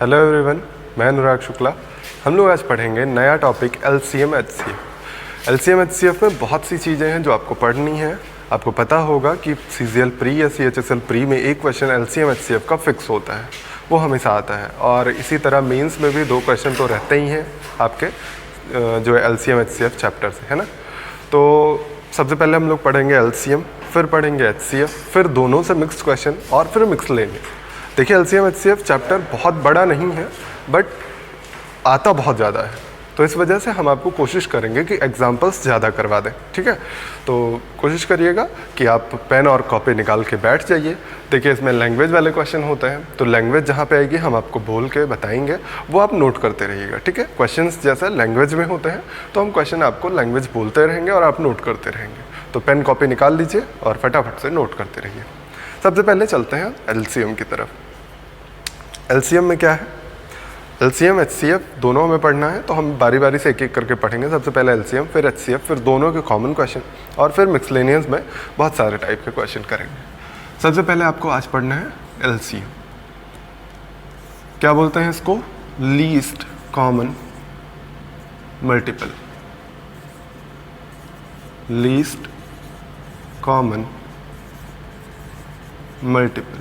Hello everyone, मैं अनुराग शुक्ला। हम लोग आज पढ़ेंगे नया topic LCM HCF। LCM HCF में बहुत सी चीज़ें हैं जो आपको पढ़नी है। आपको पता होगा कि CGL प्री या CHSL प्री में एक क्वेश्चन LCM HCF का फिक्स होता है, वो हमेशा आता है। और इसी तरह मेंस में भी 2 क्वेश्चन तो रहते ही हैं आपके जो LCM HCF चैप्टर से, है ना। तो सबसे पहले हम लोग पढ़ेंगे LCM, फिर पढ़ेंगे HCF, फिर दोनों से मिक्स्ड क्वेश्चन और फिर मिक्स लेंगे। देखिए LCM HCF चैप्टर बहुत बड़ा नहीं है बट आता बहुत ज़्यादा है, तो इस वजह से हम आपको कोशिश करेंगे कि एग्जाम्पल्स ज़्यादा करवा दें, ठीक है। तो कोशिश करिएगा कि आप पेन और कॉपी निकाल के बैठ जाइए। देखिए इसमें लैंग्वेज वाले क्वेश्चन होते हैं, तो लैंग्वेज जहाँ पे आएगी हम आपको बोल के बताएंगे, वो आप नोट करते रहिएगा, ठीक है। क्वेश्चंस जैसे लैंग्वेज में होते हैं तो हम क्वेश्चन आपको लैंग्वेज बोलते रहेंगे और आप नोट करते रहेंगे। तो पेन कॉपी निकाल लीजिए और फटाफट से नोट करते रहिए। सबसे पहले चलते हैं LCM की तरफ। LCM में क्या है? LCM HCF दोनों हमें पढ़ना है, तो हम बारी बारी से एक एक करके पढ़ेंगे। सबसे पहले LCM, फिर HCF, फिर दोनों के कॉमन क्वेश्चन और फिर मिक्सलेनियस में बहुत सारे टाइप के क्वेश्चन करेंगे। सबसे पहले आपको आज पढ़ना है LCM। क्या बोलते हैं इसको? Least common multiple. Least common multiple,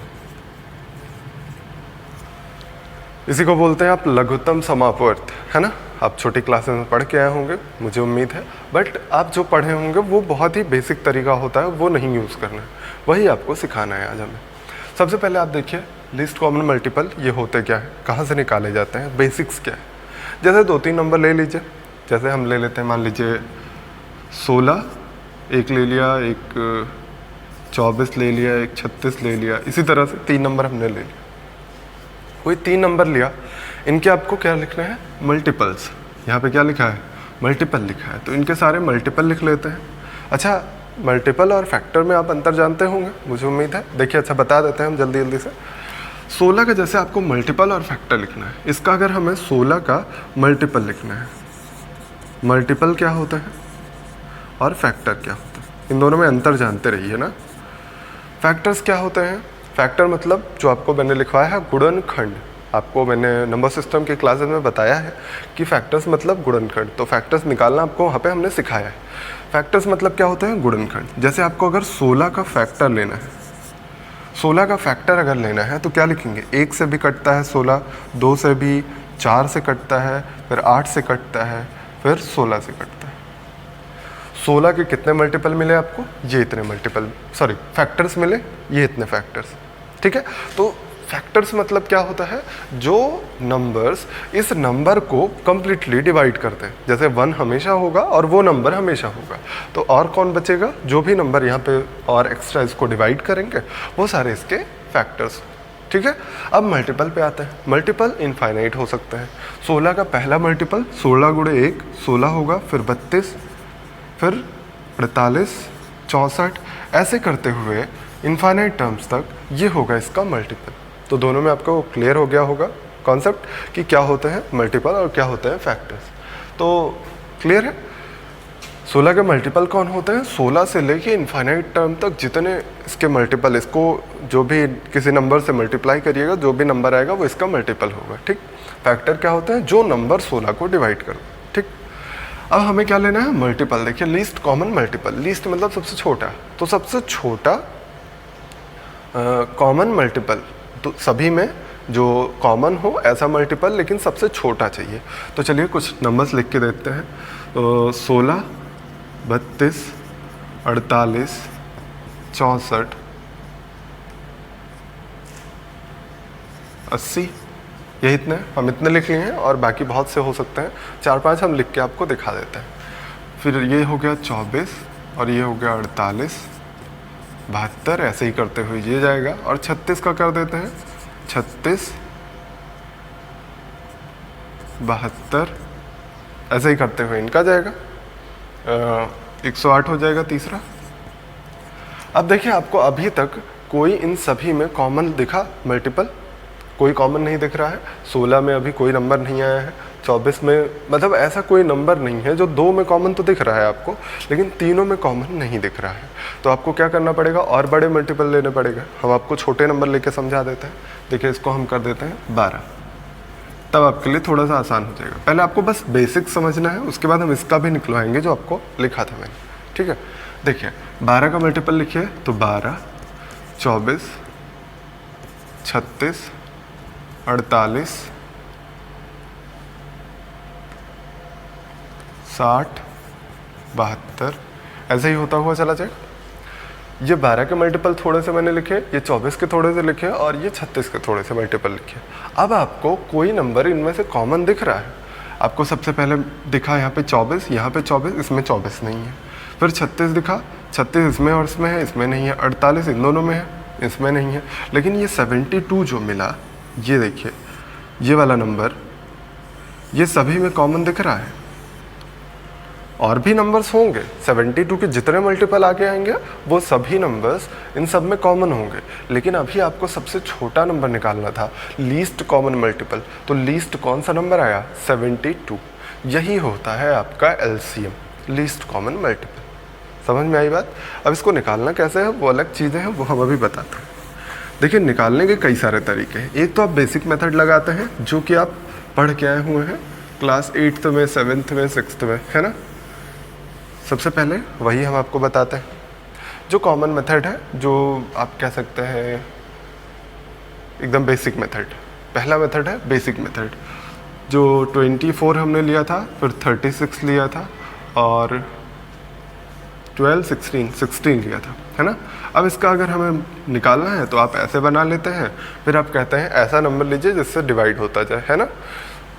इसी को बोलते हैं आप लघुत्तम समापवर्त, है ना। आप छोटी क्लासेस में पढ़ के आए होंगे, मुझे उम्मीद है, बट आप जो पढ़े होंगे वो बहुत ही बेसिक तरीका होता है, वो नहीं यूज़ करना है, वही आपको सिखाना है आज हमें। सबसे पहले आप देखिए लिस्ट कॉमन मल्टीपल ये होते क्या है, कहाँ से निकाले जाते हैं, बेसिक्स क्या है। जैसे 2-3 नंबर ले लीजिए, जैसे हम ले लेते हैं, मान लीजिए 16 एक ले लिया, एक 24 ले लिया, एक 36 ले लिया, इसी तरह से 3 नंबर हमने ले लिया। कोई 3 नंबर लिया, इनके आपको क्या लिखना है? मल्टीपल्स। यहाँ पे क्या लिखा है? मल्टीपल लिखा है, तो इनके सारे मल्टीपल लिख लेते हैं। अच्छा, मल्टीपल और फैक्टर में आप अंतर जानते होंगे, मुझे उम्मीद है। देखिए अच्छा बता देते हैं हम जल्दी जल्दी से। 16 का जैसे आपको मल्टीपल और फैक्टर लिखना है, इसका अगर हमें 16 का मल्टीपल लिखना है, मल्टीपल क्या होता है और फैक्टर क्या होता है, इन दोनों में अंतर जानते रहिए ना। फैक्टर्स क्या होते हैं? फैक्टर मतलब जो आपको मैंने लिखवाया है गुणनखंड। आपको मैंने नंबर सिस्टम के क्लासेस में बताया है कि फैक्टर्स मतलब गुणनखंड, तो फैक्टर्स निकालना आपको वहाँ पे हमने सिखाया है। फैक्टर्स मतलब क्या होता है? गुणनखंड। जैसे आपको अगर 16 का फैक्टर लेना है, 16 का फैक्टर अगर लेना है तो क्या लिखेंगे? 1 से भी कटता है 16, 2 से भी, 4 से कटता है, फिर 8 से कटता है, फिर 16 से कटता है। 16 के कितने मल्टीपल मिले आपको? ये इतने मल्टीपल, सॉरी फैक्टर्स मिले, ये इतने फैक्टर्स, ठीक है। तो फैक्टर्स मतलब क्या होता है? जो नंबर्स इस नंबर को कंप्लीटली डिवाइड करते हैं। जैसे 1 हमेशा होगा और वो नंबर हमेशा होगा, तो और कौन बचेगा? जो भी नंबर यहाँ पे और एक्स्ट्रा इसको डिवाइड करेंगे वो सारे इसके फैक्टर्स, ठीक है। अब मल्टीपल पे आते हैं। मल्टीपल इनफाइनाइट हो सकते हैं। 16 का पहला मल्टीपल 16 × 1 16 होगा, फिर 32, फिर 48, 64, ऐसे करते हुए इनफाइनाइट टर्म्स तक ये होगा इसका मल्टीपल। तो दोनों में आपको क्लियर हो गया होगा कॉन्सेप्ट कि क्या होते हैं मल्टीपल और क्या होते हैं फैक्टर्स। तो क्लियर है। 16 के मल्टीपल कौन होते हैं? 16 से लेके इनफाइनाइट टर्म तक जितने इसके मल्टीपल, इसको जो भी किसी नंबर से मल्टीप्लाई करिएगा, जो भी नंबर आएगा वो इसका मल्टीपल होगा, ठीक। फैक्टर क्या होते हैं? जो नंबर 16 को डिवाइड कर, ठीक। अब हमें क्या लेना है? मल्टीपल। देखिए लीस्ट कॉमन मल्टीपल, लीस्ट मतलब सबसे छोटा, तो सबसे छोटा कॉमन मल्टीपल, तो सभी में जो कॉमन हो ऐसा मल्टीपल, लेकिन सबसे छोटा चाहिए। तो चलिए कुछ नंबर्स लिख के देते हैं। तो 16, 32, 48, 64, 80, ये इतने हम इतने लिख लिए हैं और बाकी बहुत से हो सकते हैं, 4-5 हम लिख के आपको दिखा देते हैं। फिर ये हो गया 24 और ये हो गया 48, 72, ऐसे ही करते हुए ये जाएगा। और 36 का कर देते हैं, 36, 72, ऐसे ही करते हुए इनका जाएगा 108 हो जाएगा तीसरा। अब देखिए आपको अभी तक कोई इन सभी में कॉमन दिखा मल्टीपल? कोई कॉमन नहीं दिख रहा है। 16 में अभी कोई नंबर नहीं आया है, 24 में मतलब ऐसा कोई नंबर नहीं है। जो 2 में कॉमन तो दिख रहा है आपको, लेकिन तीनों में कॉमन नहीं दिख रहा है। तो आपको क्या करना पड़ेगा? और बड़े मल्टीपल लेने पड़ेगा। हम आपको छोटे नंबर लेके समझा देते हैं। देखिए इसको हम कर देते हैं 12, तब आपके लिए थोड़ा सा आसान हो जाएगा। पहले आपको बस बेसिक समझना है, उसके बाद हम इसका भी निकलवाएंगे जो आपको लिखा था मैंने, ठीक है। देखिए 12 का मल्टीपल लिखिए तो 12, 24, 36, 48, 60, 72, ऐसे ही होता हुआ चला जाएगा। ये 12 के मल्टीपल थोड़े से मैंने लिखे, ये 24 के थोड़े से लिखे और ये 36 के थोड़े से मल्टीपल लिखे। अब आपको कोई नंबर इनमें से कॉमन दिख रहा है। आपको सबसे पहले दिखा यहाँ पे 24, यहाँ पे 24, इसमें 24 नहीं है। फिर 36 दिखा, 36 इसमें और इसमें है, इसमें नहीं है। 48 इन दोनों में है, इसमें नहीं है। लेकिन ये 72 जो मिला, ये देखिए ये वाला नंबर, ये सभी में कॉमन दिख रहा है। और भी नंबर्स होंगे, 72 के जितने मल्टीपल आगे आएंगे वो सभी नंबर्स इन सब में कॉमन होंगे। लेकिन अभी आपको सबसे छोटा नंबर निकालना था, लीस्ट कॉमन मल्टीपल। तो लीस्ट कौन सा नंबर आया? 72। यही होता है आपका एलसीएम, लीस्ट कॉमन मल्टीपल। समझ में आई बात? अब इसको निकालना कैसे है वो अलग चीज़ें हैं, वो हम अभी बताते हैं। देखिए निकालने के कई सारे तरीके हैं। एक तो आप बेसिक मेथड लगाते हैं जो कि आप पढ़ के आए हुए हैं क्लास 8th में, 7th में, 6th में, है ना। सबसे पहले वही हम आपको बताते हैं। जो कॉमन मेथड है, जो आप कह सकते हैं एकदम बेसिक मेथड, पहला मेथड है बेसिक मेथड, जो 24 हमने लिया था, फिर 36 लिया था और 12, 16 लिया था, है ना। अब इसका अगर हमें निकालना है तो आप ऐसे बना लेते हैं, फिर आप कहते हैं ऐसा नंबर लीजिए जिससे डिवाइड होता जाए, है ना।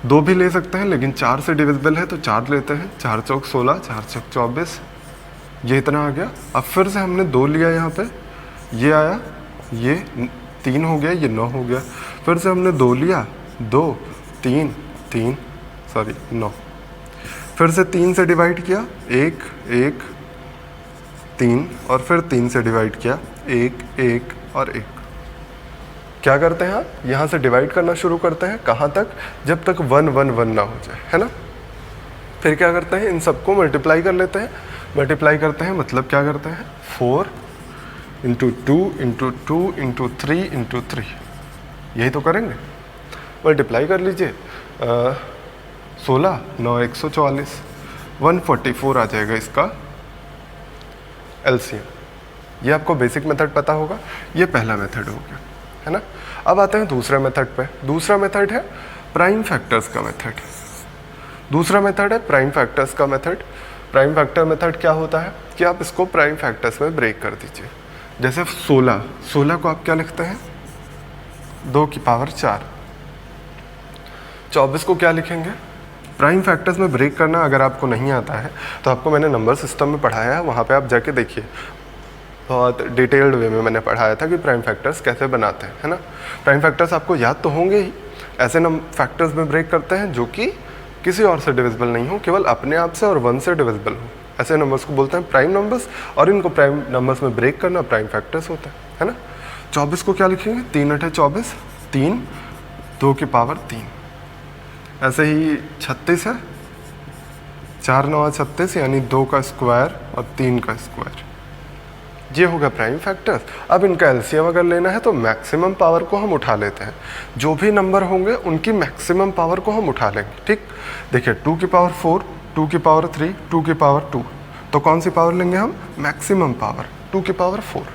2 भी ले सकते हैं लेकिन 4 से डिविजिबल है तो 4 लेते हैं। 4 चौक 16, 4 चौक 24, ये इतना आ गया। अब फिर से हमने 2 लिया, यहाँ पे ये आया, ये 3 हो गया, ये 9 हो गया। फिर से हमने 2 लिया, 2, 3, 9। फिर से 3 से डिवाइड किया, 1, 1, 3, और फिर 3 से डिवाइड किया, 1, 1 और 1। क्या करते हैं आप? यहाँ से डिवाइड करना शुरू करते हैं, कहाँ तक? जब तक 1, 1, 1 ना हो जाए, है ना। फिर क्या करते हैं? इन सबको मल्टीप्लाई कर लेते हैं। मल्टीप्लाई करते हैं मतलब क्या करते हैं? 4 × 2 × 2 × 3 × 3, यही तो करेंगे। मल्टीप्लाई कर लीजिए, 16, 9, 144, 144 आ जाएगा इसका एलसीएम। ये आपको बेसिक मेथड पता होगा। ये पहला मेथड हो गया, है ना। अब आते हैं दूसरे मेथड पे। दूसरा मेथड है प्राइम फैक्टर्स का मेथड। दूसरा मेथड है प्राइम फैक्टर्स का मेथड। प्राइम फैक्टर मेथड क्या होता है कि आप इसको प्राइम फैक्टर्स में ब्रेक कर दीजिए। जैसे 16 को आप क्या लिखते हैं? 2 की पावर 4। 24 को क्या लिखेंगे? प्राइम फैक्टर्स में ब्रेक करना अगर आपको नहीं आता है तो आपको मैंने नंबर सिस्टम में पढ़ाया है, वहाँ पे आप जाके देखिए। बहुत डिटेल्ड वे में मैंने पढ़ाया था कि प्राइम फैक्टर्स कैसे बनाते हैं, है ना। प्राइम फैक्टर्स आपको याद तो होंगे ही। ऐसे फैक्टर्स में ब्रेक करते हैं जो कि किसी और से डिविजिबल नहीं हो, केवल अपने आप से और 1 से डिविजिबल हो। ऐसे नंबर्स को बोलते हैं प्राइम नंबर्स, और इनको प्राइम नंबर्स में ब्रेक करना प्राइम फैक्टर्स होता है ना। 24 को क्या लिखेंगे? 3 × 8 = 24, 3, 2 की पावर 3। ऐसे ही 36 है, 4, 9 = 36, यानी 2 का स्क्वायर और 3 का स्क्वायर। ये होगा प्राइम फैक्टर्स। अब इनका एलसीएम अगर लेना है तो मैक्सिमम पावर को हम उठा लेते हैं। जो भी नंबर होंगे उनकी मैक्सिमम पावर को हम उठा लेंगे, ठीक। देखिए 2 की पावर 4, 2 की पावर 3, 2 की पावर 2, तो कौन सी पावर लेंगे हम? मैक्सिमम पावर, 2 की पावर 4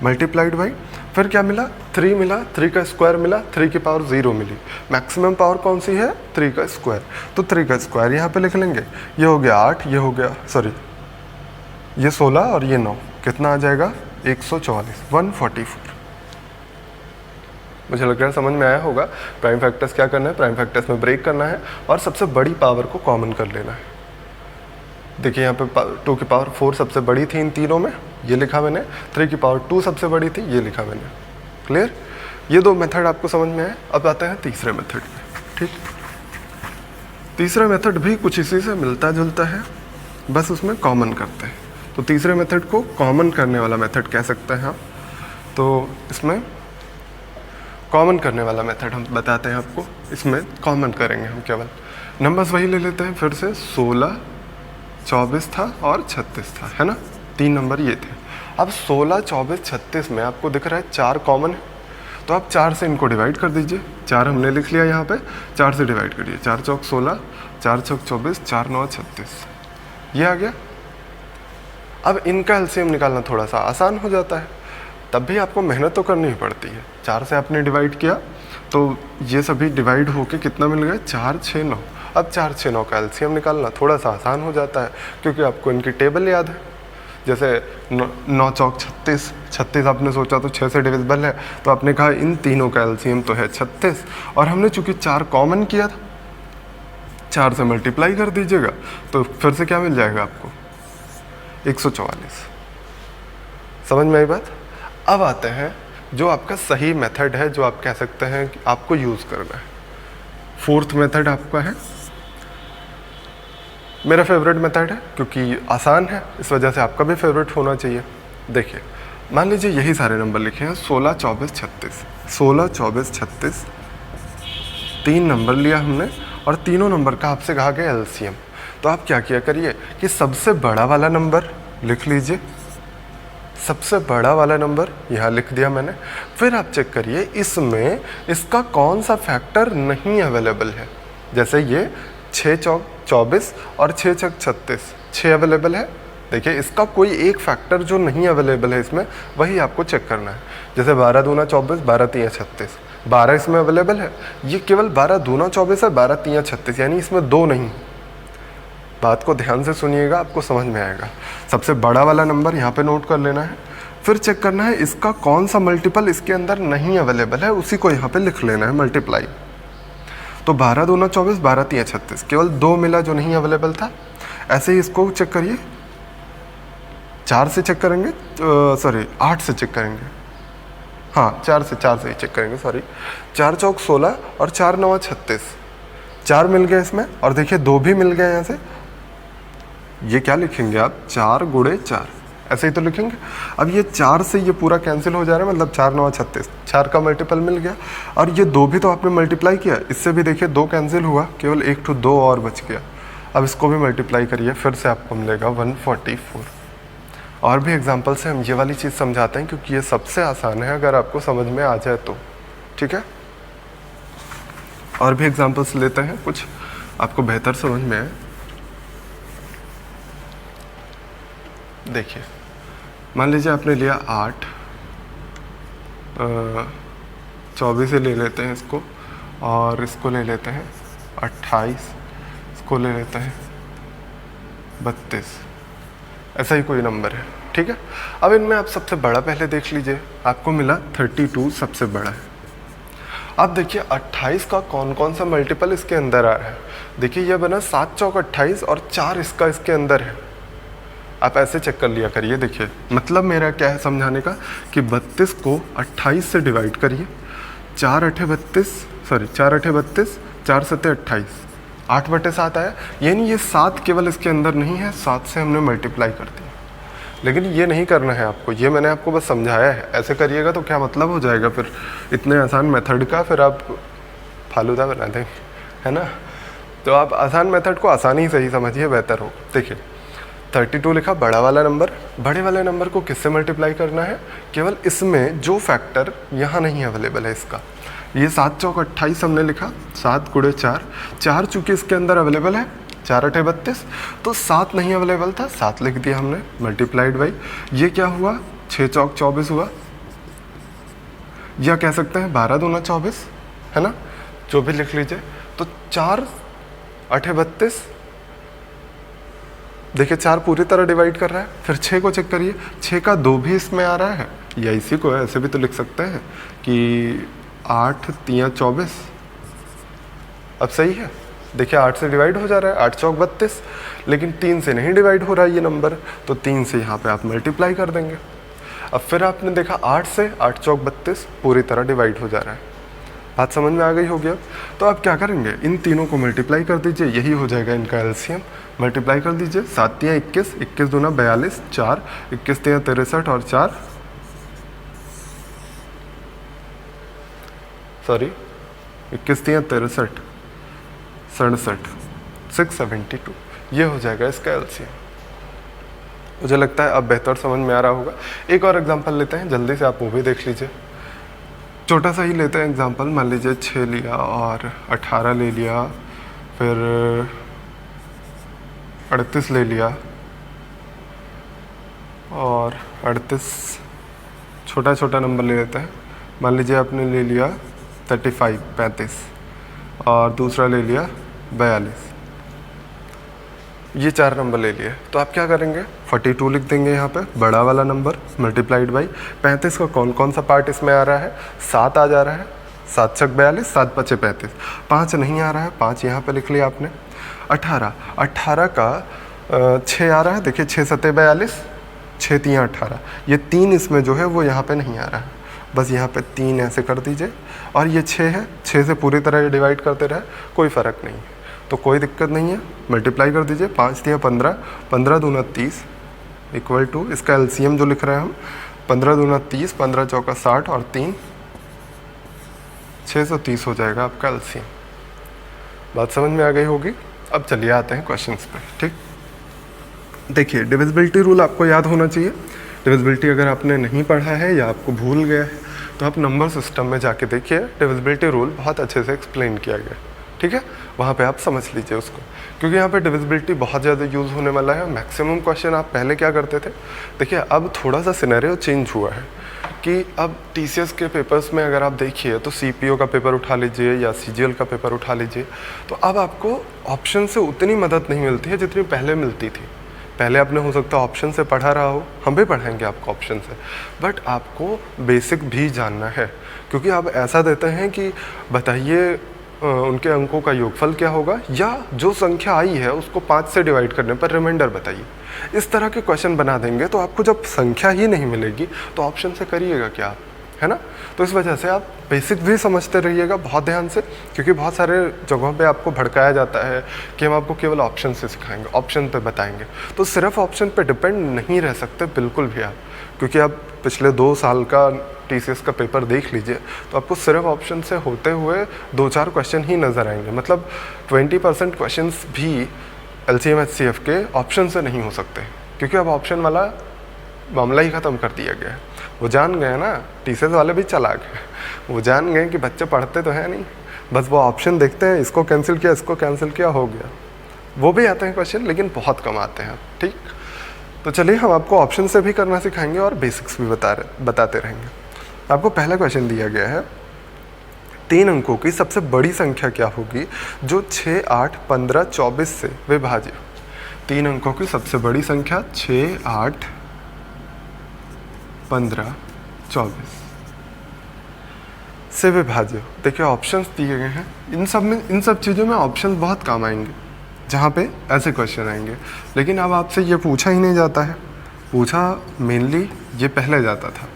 मल्टीप्लाइड बाई, फिर क्या मिला? 3 मिला, 3 का स्क्वायर मिला, 3 की पावर 0 मिली। मैक्सिमम पावर कौन सी है? 3 का स्क्वायर, तो 3 का स्क्वायर यहाँ पे लिख लेंगे। ये हो गया 8, ये हो गया ये 16 और ये 9, कितना आ जाएगा? 144, 144। मुझे लग रहा है समझ में आया होगा। प्राइम फैक्टर्स क्या करना है? प्राइम फैक्टर्स में ब्रेक करना है और सबसे बड़ी पावर को कॉमन कर लेना है। देखिए यहाँ पे 2 की पावर 4 सबसे बड़ी थी इन तीनों में, ये लिखा मैंने। 3 की पावर 2 सबसे बड़ी थी, ये लिखा मैंने। क्लियर? ये 2 मेथड आपको समझ में आए। अब आते हैं तीसरे मेथड पे, ठीक। तीसरा मेथड भी कुछ इसी से मिलता जुलता है, बस उसमें कॉमन करते हैं। तो तीसरे मेथड को कॉमन करने वाला मेथड कह सकते हैं आप। तो इसमें कॉमन करने वाला मेथड हम बताते हैं आपको। इसमें कॉमन करेंगे हम, केवल नंबर्स वही ले लेते हैं। फिर से 16, 24 था और 36 था, है ना। 3 नंबर ये थे। अब 16, 24, 36 में आपको दिख रहा है 4 कॉमन है, तो आप 4 से इनको डिवाइड कर दीजिए। 4 हमने लिख लिया यहाँ पे, 4 से डिवाइड करिए। 4 चौक 16, 4 चौक 24, 4 9 36, ये आ गया। अब इनका एलसीएम निकालना थोड़ा सा आसान हो जाता है, तब भी आपको मेहनत तो करनी ही पड़ती है। 4 से आपने डिवाइड किया तो ये सभी डिवाइड होके कितना मिल गया, 4 6 9। अब 4 6 9 का एलसीएम निकालना थोड़ा सा आसान हो जाता है, क्योंकि आपको इनकी टेबल याद है। जैसे 9 चौक 36, 36 आपने सोचा तो 6 से डिविजिबल है, तो आपने कहा इन तीनों का एलसीएम तो है 36, और हमने चूंकि 4 कॉमन किया था, 4 से मल्टीप्लाई कर दीजिएगा तो फिर से क्या मिल जाएगा आपको, 144। समझ में आई बात। अब आते हैं जो आपका सही मेथड है, जो आप कह सकते हैं कि आपको यूज़ करना है। 4th मेथड आपका है, मेरा फेवरेट मेथड है क्योंकि आसान है, इस वजह से आपका भी फेवरेट होना चाहिए। देखिए, मान लीजिए यही सारे नंबर लिखे हैं 16 24 36, 16 24 36, 3 नंबर लिया हमने और तीनों नंबर का आपसे कहा गया एलसीएम। तो आप क्या किया करिए कि सबसे बड़ा वाला नंबर लिख लीजिए, सबसे बड़ा वाला नंबर यहाँ लिख दिया मैंने। फिर आप चेक करिए इसमें इसका कौन सा फैक्टर नहीं अवेलेबल है। जैसे ये 6 चौक 24 और 6 चौक 36, 6 अवेलेबल है। देखिए इसका कोई एक फैक्टर जो नहीं अवेलेबल है इसमें, वही आपको चेक करना है। जैसे 12 दूना 24, 12 तियाँ 36, 12 इसमें अवेलेबल है। ये केवल 12 दूना 24 है, 12 तियाँ 36, यानी इसमें 2 नहीं। बात को ध्यान से सुनिएगा, आपको समझ में आएगा। सबसे बड़ा वाला नंबर यहाँ पे नोट कर लेना है, फिर चेक करना है इसका कौन सा मल्टीपल इसके अंदर नहीं अवेलेबल है, उसी को यहाँ पे लिख लेना है, मल्टीप्लाई। तो 12 दूना 24, 12 तियाँ 36, केवल 2 मिला जो नहीं अवेलेबल था। ऐसे ही इसको चेक करिए, 4 से चेक करेंगे, सॉरी 8 से चेक करेंगे, हाँ 4 से ही चेक करेंगे, सॉरी। 4 चौक 16 और 4 9 36, 4 मिल गए इसमें, और देखिए 2 भी मिल गए यहाँ से। ये क्या लिखेंगे आप, 4 गुणे 4, ऐसे ही तो लिखेंगे। अब ये 4 से ये पूरा कैंसिल हो जा रहा है, मतलब 4 9 36, 4 का मल्टीपल मिल गया। और ये 2 भी तो आपने मल्टीप्लाई किया, इससे भी देखिए 2 कैंसिल हुआ, केवल 1 to 2 और बच गया। अब इसको भी मल्टीप्लाई करिए, फिर से आपको मिलेगा 144। और भी एग्जाम्पल से हम ये वाली चीज़ समझाते हैं, क्योंकि ये सबसे आसान है अगर आपको समझ में आ जाए तो, ठीक है। और भी एग्जाम्पल्स लेते हैं, कुछ आपको बेहतर समझ में आए। देखिए, मान लीजिए आपने लिया 8, 24 से ले लेते हैं इसको, और इसको ले लेते हैं 28, इसको ले लेते हैं 32, ऐसा ही कोई नंबर है, ठीक है। अब इनमें आप सबसे बड़ा पहले देख लीजिए, आपको मिला 32 सबसे बड़ा है। अब देखिए 28 का कौन कौन सा मल्टीपल इसके अंदर आ रहा है। देखिए यह बना 7 चौक 28 और 4 इसका इसके अंदर है। आप ऐसे चेक कर लिया करिए। देखिए मतलब मेरा क्या है समझाने का, कि 32 को 28 से डिवाइड करिए, 4 8 32, सॉरी 4 8 32, 4 7 28, 8/7 आया। यानी ये 7 केवल इसके अंदर नहीं है, 7 से हमने मल्टीप्लाई कर दिया। लेकिन ये नहीं करना है आपको, ये मैंने आपको बस समझाया है। ऐसे करिएगा तो क्या मतलब हो जाएगा फिर इतने आसान मेथड का, फिर आप फालूदा बना देंगे, है ना। तो आप आसान मेथड को आसानी से ही समझिए, बेहतर हो। देखिए 32 लिखा, बड़ा वाला नंबर, बड़े वाले नंबर को किससे मल्टीप्लाई करना है, केवल इसमें जो फैक्टर यहाँ नहीं अवेलेबल है इसका। ये 7 चौक 28 हमने लिखा, 7 गुणे 4, 4 चूँकि इसके अंदर अवेलेबल है, 4 8 32, तो 7 नहीं अवेलेबल था, 7 लिख दिया हमने, मल्टीप्लाइड बाई ये क्या हुआ, 6 चौक 24 हुआ, या कह सकते हैं 12 दूना 24, है ना, जो भी लिख लीजिए। तो 4 8 32, देखिए 4 पूरी तरह डिवाइड कर रहा है। फिर 6 को चेक करिए, 6 का 2 भी इसमें आ रहा है, या इसी को ऐसे भी तो लिख सकते हैं कि 8 3 24। अब सही है, देखिए 8 से डिवाइड हो जा रहा है, 8 चौक 32, लेकिन 3 से नहीं डिवाइड हो रहा है ये नंबर, तो 3 से यहाँ पे आप मल्टीप्लाई कर देंगे। अब फिर आपने देखा 8 से 8 चौक 32 पूरी तरह डिवाइड हो जा रहा है। बात समझ में आ गई होगी अब। तो आप क्या करेंगे, इन तीनों को मल्टीप्लाई कर दीजिए, यही हो जाएगा इनका एलसीएम। मल्टीप्लाई कर दीजिए, 7 तियाँ 21, 21 दूना 42, 4 21 तियाँ 63 और 4 सॉरी 21 तियाँ 63 67, 672, ये हो जाएगा इसका एलसीएम। मुझे लगता है अब बेहतर समझ में आ रहा होगा। एक और एग्जांपल लेते हैं, जल्दी से आप वो भी देख लीजिए। छोटा सा ही लेते हैं एग्जांपल, मान लीजिए 6 लिया और 18 ले लिया, फिर 38 ले लिया और 38 छोटा छोटा नंबर ले लेते हैं, मान लीजिए आपने ले लिया 35 और दूसरा ले लिया 42, ये 4 नंबर ले लिए। तो आप क्या करेंगे, 42 लिख देंगे यहाँ पे बड़ा वाला नंबर मल्टीप्लाइड बाई 35 का कौन कौन सा पार्ट इसमें आ रहा है, 7 आ जा रहा है, 7 छक 42, 7 पचे 35, 5 नहीं आ रहा है, 5 यहाँ पे लिख लिया आपने। 18 का 6 आ रहा है, देखिए 6 सते 42, 6 3 18, ये 3 इसमें जो है वो यहाँ पे नहीं आ रहा है, बस यहाँ पे 3 ऐसे कर दीजिए और ये 6 है, 6 से पूरी तरह डिवाइड करते रहे, कोई फ़र्क नहीं है, तो कोई दिक्कत नहीं है, मल्टीप्लाई कर दीजिए। 5 दिया 15, 15 दूना 30 इक्वल टू, इसका एलसीएम जो लिख रहे हैं हम, 15 दूना 30, 15 चौका 60 और 3 630 हो जाएगा आपका एलसीएम। बात समझ में आ गई होगी। अब चलिए आते हैं क्वेश्चंस पे। ठीक, देखिए डिविजिबिलिटी रूल आपको याद होना चाहिए। डिविजिबिलिटी अगर आपने नहीं पढ़ा है या आपको भूल गया है तो आप नंबर सिस्टम में जाके देखिए, डिविजिबिलिटी रूल बहुत अच्छे से एक्सप्लेन किया गया है। ठीक है, वहाँ पे आप समझ लीजिए उसको, क्योंकि यहाँ पे डिविजिबिलिटी बहुत ज़्यादा यूज़ होने वाला है। मैक्सिमम क्वेश्चन आप पहले क्या करते थे, देखिए अब थोड़ा सा सिनेरियो चेंज हुआ है कि अब टीसीएस के पेपर्स में अगर आप देखिए तो सीपीओ का पेपर उठा लीजिए या सीजीएल का पेपर उठा लीजिए, तो अब आपको ऑप्शन से उतनी मदद नहीं मिलती है जितनी पहले मिलती थी। पहले आपने हो सकता है ऑप्शन से पढ़ा रहा हो, हम भी पढ़ाएंगे आपको ऑप्शन से, बट आपको बेसिक भी जानना है, क्योंकि आप ऐसा देते हैं कि बताइए उनके अंकों का योगफल क्या होगा, या जो संख्या आई है उसको 5 से डिवाइड करने पर रिमाइंडर बताइए। इस तरह के क्वेश्चन बना देंगे तो आपको जब संख्या ही नहीं मिलेगी तो ऑप्शन से करिएगा क्या आप, है ना। तो इस वजह से आप बेसिक भी समझते रहिएगा बहुत ध्यान से, क्योंकि बहुत सारे जगहों पे आपको भड़काया जाता है कि हम आपको केवल ऑप्शन से सिखाएंगे, ऑप्शन पे बताएंगे। तो सिर्फ ऑप्शन पे डिपेंड नहीं रह सकते बिल्कुल भी आप, क्योंकि आप पिछले 2 साल का टीसीएस का पेपर देख लीजिए तो आपको सिर्फ ऑप्शन से होते हुए 2-4 क्वेश्चन ही नज़र आएंगे। मतलब 20% क्वेश्चंस भी एलसीएम एचसीएफ के ऑप्शन से नहीं हो सकते, क्योंकि अब ऑप्शन वाला मामला ही ख़त्म कर दिया गया है। वो जान गए ना, टीसीएस वाले भी चला गए, वो जान गए कि बच्चे पढ़ते तो हैं नहीं, बस वो ऑप्शन देखते हैं, इसको कैंसिल किया, इसको कैंसिल किया, हो गया। वो भी आते हैं क्वेश्चन, लेकिन बहुत कम आते हैं। ठीक, तो चलिए हम आपको ऑप्शन से भी करना सिखाएंगे और बेसिक्स भी बताते रहेंगे। आपको पहला क्वेश्चन दिया गया है, 3 अंकों की सबसे बड़ी संख्या क्या होगी जो 6, 8, 15, 24 से विभाज्य। 3 अंकों की सबसे बड़ी संख्या 6, 8, 15, 24 से विभाज्य। देखिए ऑप्शंस दिए गए हैं, इन सब चीज़ों में ऑप्शंस बहुत काम आएंगे जहाँ पे ऐसे क्वेश्चन आएंगे, लेकिन अब आपसे ये पूछा ही नहीं जाता है। पूछा मेनली ये पहले जाता था,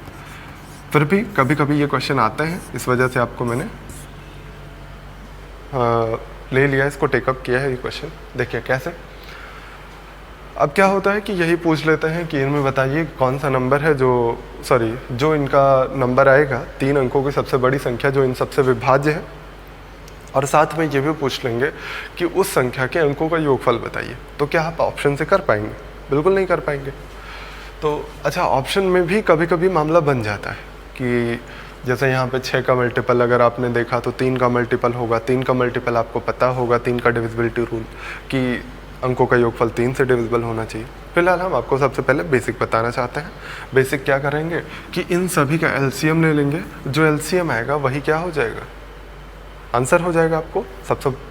फिर भी कभी कभी ये क्वेश्चन आते हैं, इस वजह से आपको मैंने ले लिया, इसको टेकअप किया है ये क्वेश्चन। देखिए कैसे, अब क्या होता है कि यही पूछ लेते हैं कि इनमें बताइए कौन सा नंबर है जो इनका नंबर आएगा 3 अंकों की सबसे बड़ी संख्या जो इन सबसे विभाज्य है, और साथ में ये भी पूछ लेंगे कि उस संख्या के अंकों का योगफल बताइए। तो क्या आप ऑप्शन से कर पाएंगे? बिल्कुल नहीं कर पाएंगे। तो अच्छा, ऑप्शन में भी कभी कभी मामला बन जाता है कि जैसे यहाँ पे 6 का मल्टीपल अगर आपने देखा तो 3 का मल्टीपल होगा, 3 का मल्टीपल आपको पता होगा, 3 का डिविजिबिलिटी रूल कि अंकों का योगफल 3 से डिविजिबल होना चाहिए। फिलहाल हम आपको सबसे पहले बेसिक बताना चाहते हैं। बेसिक क्या करेंगे कि इन सभी का एलसीएम ले लेंगे, जो एलसीएम आएगा वही क्या हो जाएगा, आंसर हो जाएगा। आपको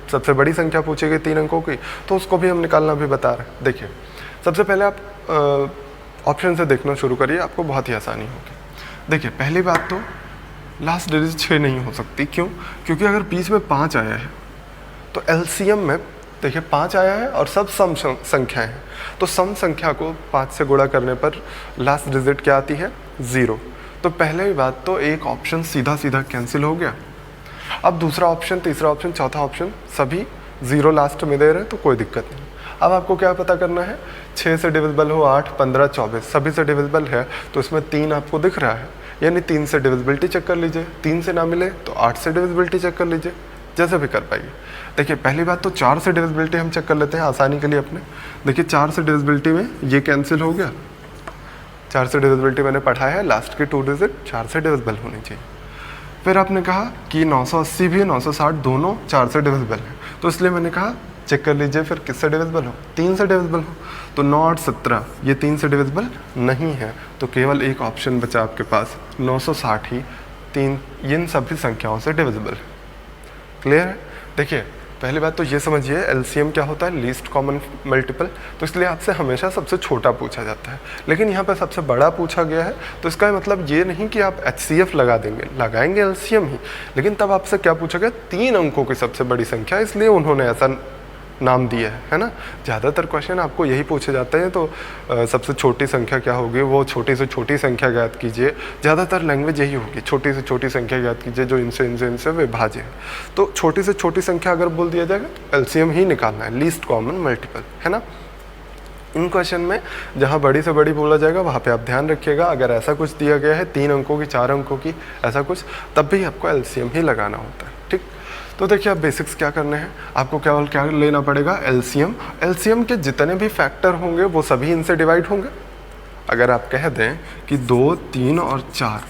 सबसे बड़ी संख्या पूछेगी 3 अंकों की, तो उसको भी हम निकालना भी बता रहे हैं। देखिए सबसे पहले आप ऑप्शन से देखना शुरू करिए, आपको बहुत ही आसानी होगी। देखिए पहली बात तो लास्ट डिजिट 6 नहीं हो सकती। क्यों? क्योंकि अगर बीच में 5 आया है तो एलसीएम में देखिए 5 आया है और सब सम संख्याएं हैं, तो सम संख्या को 5 से गुणा करने पर लास्ट डिजिट क्या आती है? 0। तो पहले ही बात तो एक ऑप्शन सीधा सीधा कैंसिल हो गया। अब दूसरा ऑप्शन, तीसरा ऑप्शन, चौथा ऑप्शन सभी 0 लास्ट में दे रहे हैं, तो कोई दिक्कत नहीं। अब आपको क्या पता करना है, 6 से डिविजिबल हो 8, 15, 24 सभी से डिविजिबल है, तो इसमें 3 आपको दिख रहा है, यानी 3 से डिविजिबिलिटी चेक कर लीजिए। 3 से ना मिले तो 8 से डिविजिबिलिटी चेक कर लीजिए, जैसे भी कर पाइए। देखिए पहली बात तो 4 से डिविजिबिलिटी हम चेक कर लेते हैं आसानी के लिए अपने। देखिए 4 से डिविजिबिलिटी में ये कैंसिल हो गया, 4 से डिविजिबिलिटी मैंने पढ़ा है, लास्ट की 2 डिजिट 4 से डिविजिबल होनी चाहिए। फिर आपने कहा कि 980 भी 960 दोनों 4 से डिविजिबल है, तो इसलिए मैंने कहा चेक कर लीजिए फिर किससे डिविजिबल हो, 3 से डिविजिबल हो। तो 9 8 17 ये 3 से डिविजिबल नहीं है, तो केवल एक ऑप्शन बचा आपके पास 960 ही इन सभी संख्याओं से डिविजिबल है। क्लियर है? देखिए पहली बात तो ये समझिए एलसीएम क्या होता है, लीस्ट कॉमन मल्टीपल, तो इसलिए आपसे हमेशा सबसे छोटा पूछा जाता है, लेकिन यहाँ पे सबसे बड़ा पूछा गया है, तो इसका मतलब ये नहीं कि आप एचसीएफ लगा देंगे, लगाएंगे एलसीएम ही, लेकिन तब आपसे क्या पूछा गया, 3 अंकों की सबसे बड़ी संख्या, इसलिए उन्होंने ऐसा नाम दिया है ना। ज़्यादातर क्वेश्चन आपको यही पूछे जाते हैं, तो सबसे छोटी संख्या क्या होगी, वो छोटी से छोटी संख्या ज्ञात कीजिए, ज़्यादातर लैंग्वेज यही होगी, छोटी से छोटी संख्या ज्ञात कीजिए जो इनसे विभाज्य है। तो छोटी से छोटी संख्या अगर बोल दिया जाएगा एलसीएम ही निकालना है, लीस्ट कॉमन मल्टीपल, है ना। इन क्वेश्चन में जहाँ बड़ी से बड़ी बोला जाएगा वहाँ पे आप ध्यान रखिएगा, अगर ऐसा कुछ दिया गया है 3 अंकों की 4 अंकों की ऐसा कुछ, तब भी आपको एलसीएम ही लगाना होता है, ठीक। तो देखिए आप बेसिक्स क्या करने हैं, आपको केवल क्या लेना पड़ेगा, एलसीएम। एलसीएम के जितने भी फैक्टर होंगे वो सभी इनसे डिवाइड होंगे। अगर आप कह दें कि 2, 3 और 4,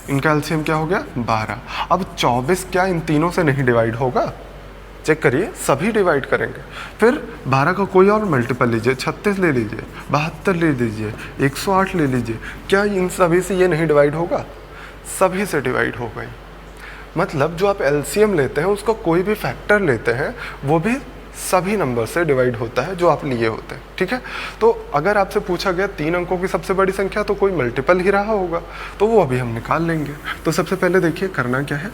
इनका एलसीएम क्या हो गया 12। अब 24 क्या इन तीनों से नहीं डिवाइड होगा, चेक करिए, सभी डिवाइड करेंगे। फिर 12 का कोई और मल्टीपल लीजिए, 36 ले लीजिए, 72 ले लीजिए, 108 ले लीजिए, क्या इन सभी से ये नहीं डिवाइड होगा, सभी से डिवाइड हो गई। मतलब जो आप एलसीएम लेते हैं उसका कोई भी फैक्टर लेते हैं वो भी सभी नंबर से डिवाइड होता है जो आप लिए होते हैं, ठीक है। तो अगर आपसे पूछा गया 3 अंकों की सबसे बड़ी संख्या, तो कोई मल्टीपल ही रहा होगा, तो वो अभी हम निकाल लेंगे। तो सबसे पहले देखिए करना क्या है,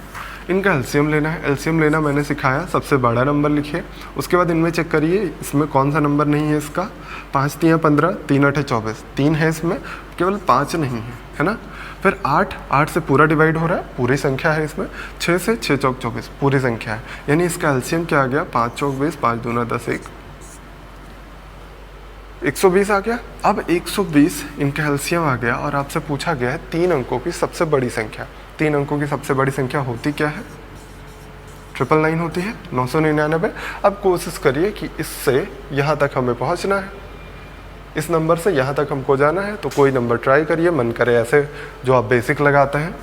इनका एलसीएम लेना है। एलसीएम लेना मैंने सिखाया, सबसे बड़ा नंबर लिखिए, उसके बाद इनमें चेक करिए इसमें कौन सा नंबर नहीं है इसका, 5 3 15, 3 8 24, 3 है इसमें, केवल 5 नहीं है ना। फिर 8 से पूरा डिवाइड हो रहा है, पूरी संख्या है इसमें। 6 से 6 चौक 24 पूरी संख्या है, यानी इसका एलसीएम क्या आ गया, 5 चौक 20, 5 दूना 10, 120 आ गया। अब 120 इनका एलसीएम आ गया और आपसे पूछा गया है 3 अंकों की सबसे बड़ी संख्या। 3 अंकों की सबसे बड़ी संख्या होती क्या है, 999 होती है, 999। अब कोशिश करिए कि इससे यहाँ तक हमें पहुँचना है, इस नंबर से यहाँ तक हमको जाना है, तो कोई नंबर ट्राई करिए, मन करे ऐसे जो आप बेसिक लगाते हैं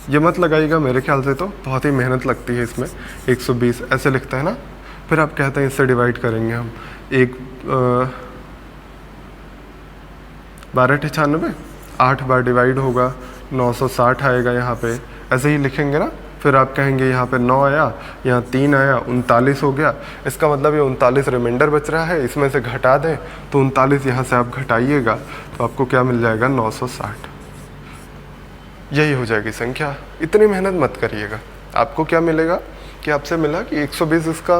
ये मत लगाइएगा, मेरे ख्याल से तो बहुत ही मेहनत लगती है इसमें। 120 ऐसे लिखता है ना, फिर आप कहते हैं इससे डिवाइड करेंगे हम, 12 96, 8 बार डिवाइड होगा, 960 आएगा यहाँ पे, ऐसे ही लिखेंगे ना। फिर आप कहेंगे यहाँ पे 9 आया, यहाँ 3 आया, 39 हो गया, इसका मतलब ये 39 रिमाइंडर बच रहा है, इसमें से घटा दें तो 39 यहाँ से आप घटाइएगा तो आपको क्या मिल जाएगा, 960। यही हो जाएगी संख्या। इतनी मेहनत मत करिएगा, आपको क्या मिलेगा कि आपसे मिला कि 120 इसका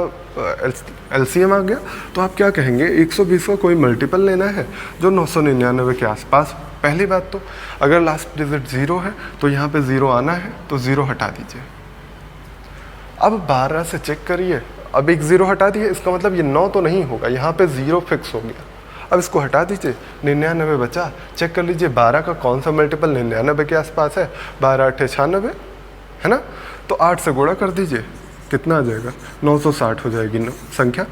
एलसीएम आ गया, तो आप क्या कहेंगे, 120 का कोई मल्टीपल लेना है जो 999 के आसपास। पहली बात तो अगर लास्ट डिजिट 0 है तो यहाँ पे 0 आना है, तो 0 हटा दीजिए। अब 12 से चेक करिए, अब एक 0 हटा दिए, इसका मतलब ये 9 तो नहीं होगा, यहाँ पे 0 फिक्स हो गया। अब इसको हटा दीजिए, 99 बचा। चेक कर लीजिए 12 का कौन सा मल्टीपल 99 के आसपास है, 12 8 96 है ना। तो 8 से गुणा कर दीजिए, कितना आ जाएगा, 960 हो जाएगी संख्या।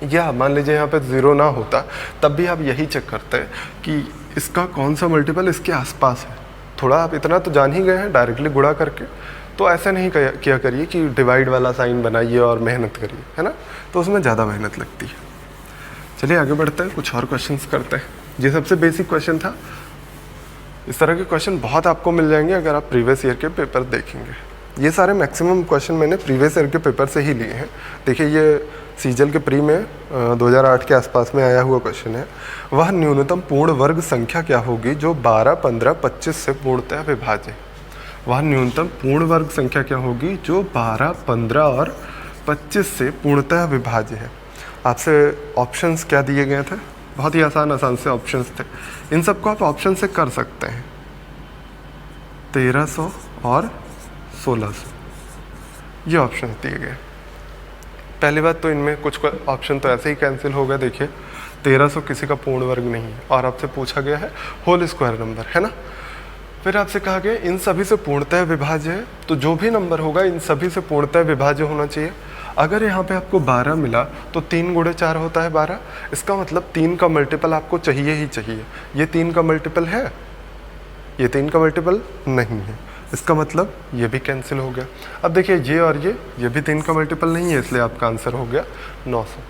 या मान लीजिए यहाँ पे 0 ना होता, तब भी आप यही चेक करते हैं कि इसका कौन सा मल्टीपल इसके आसपास है। थोड़ा आप इतना तो जान ही गए हैं डायरेक्टली गुणा करके, तो ऐसा नहीं किया करिए कि डिवाइड वाला साइन बनाइए और मेहनत करिए, है ना, तो उसमें ज़्यादा मेहनत लगती है। चलिए आगे बढ़ते हैं, कुछ और क्वेश्चंस करते हैं। ये सबसे बेसिक क्वेश्चन था। इस तरह के क्वेश्चन बहुत आपको मिल जाएंगे अगर आप प्रीवियस ईयर के पेपर देखेंगे। ये सारे मैक्सिमम क्वेश्चन मैंने प्रीवियस ईयर के पेपर से ही लिए हैं। देखिए ये सीजल के प्री में 2008 के आसपास में आया हुआ क्वेश्चन है, वह न्यूनतम पूर्ण वर्ग संख्या क्या होगी जो 12, 15, 25 से पूर्णतः विभाज्य है। वह न्यूनतम पूर्ण वर्ग संख्या क्या होगी जो 12, 15 और 25 से पूर्णतः विभाज्य है। आपसे ऑप्शंस क्या दिए गए थे, बहुत ही आसान से ऑप्शंस थे। इन सबको आप ऑप्शन से कर सकते हैं, 1300 और 1600 ये ऑप्शन दिए गए। पहली बात तो इनमें कुछ ऑप्शन तो ऐसे ही कैंसिल हो गए। देखिए 1300 किसी का पूर्ण वर्ग नहीं है और आपसे पूछा गया है होल स्क्वायर नंबर, है ना। फिर आपसे कहा गया इन सभी से पूर्णतः विभाज्य है, तो जो भी नंबर होगा इन सभी से पूर्णतः विभाज्य होना चाहिए। अगर यहाँ पे आपको 12 मिला तो 3 गुणे 4 होता है 12, इसका मतलब 3 का मल्टीपल आपको चाहिए ही चाहिए। ये 3 का मल्टीपल है, ये 3 का मल्टीपल नहीं है, इसका मतलब ये भी कैंसिल हो गया। अब देखिए ये और ये भी 3 का मल्टीपल नहीं है, इसलिए आपका आंसर हो गया 900।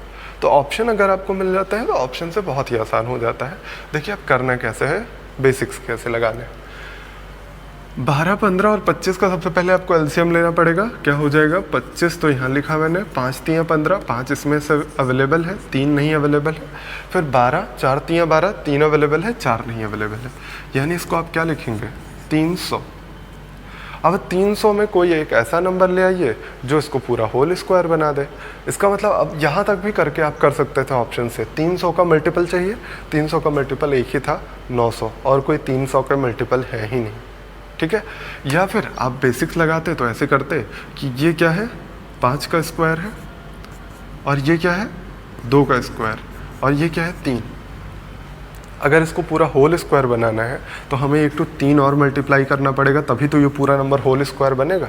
तो ऑप्शन अगर आपको मिल जाता है तो ऑप्शन से बहुत ही आसान हो जाता है। देखिए आप करना कैसे है, बेसिक्स कैसे लगाने। 12, 15 और 25 का सबसे पहले आपको एलसीएम लेना पड़ेगा। क्या हो जाएगा, 25 तो यहाँ लिखा मैंने, 5 3 15, 5 इसमें से अवेलेबल है, 3 नहीं अवेलेबल है। फिर 12, 4 3 12, 3 अवेलेबल है, 4 नहीं अवेलेबल है, यानी इसको आप क्या लिखेंगे, 300। अब 300 में कोई एक ऐसा नंबर ले आइए जो इसको पूरा होल स्क्वायर बना दे। इसका मतलब अब यहाँ तक भी करके आप कर सकते थे ऑप्शन से। 300 का मल्टीपल चाहिए, 300 का मल्टीपल एक ही था 900, और कोई 300 का मल्टीपल है ही नहीं, ठीक है। या फिर आप बेसिक्स लगाते तो ऐसे करते कि ये क्या है, 5 का स्क्वायर है, और ये क्या है, 2 का स्क्वायर, और ये क्या है, 3। अगर इसको पूरा होल स्क्वायर बनाना है तो हमें एक तो 3 और मल्टीप्लाई करना पड़ेगा, तभी तो ये पूरा नंबर होल स्क्वायर बनेगा।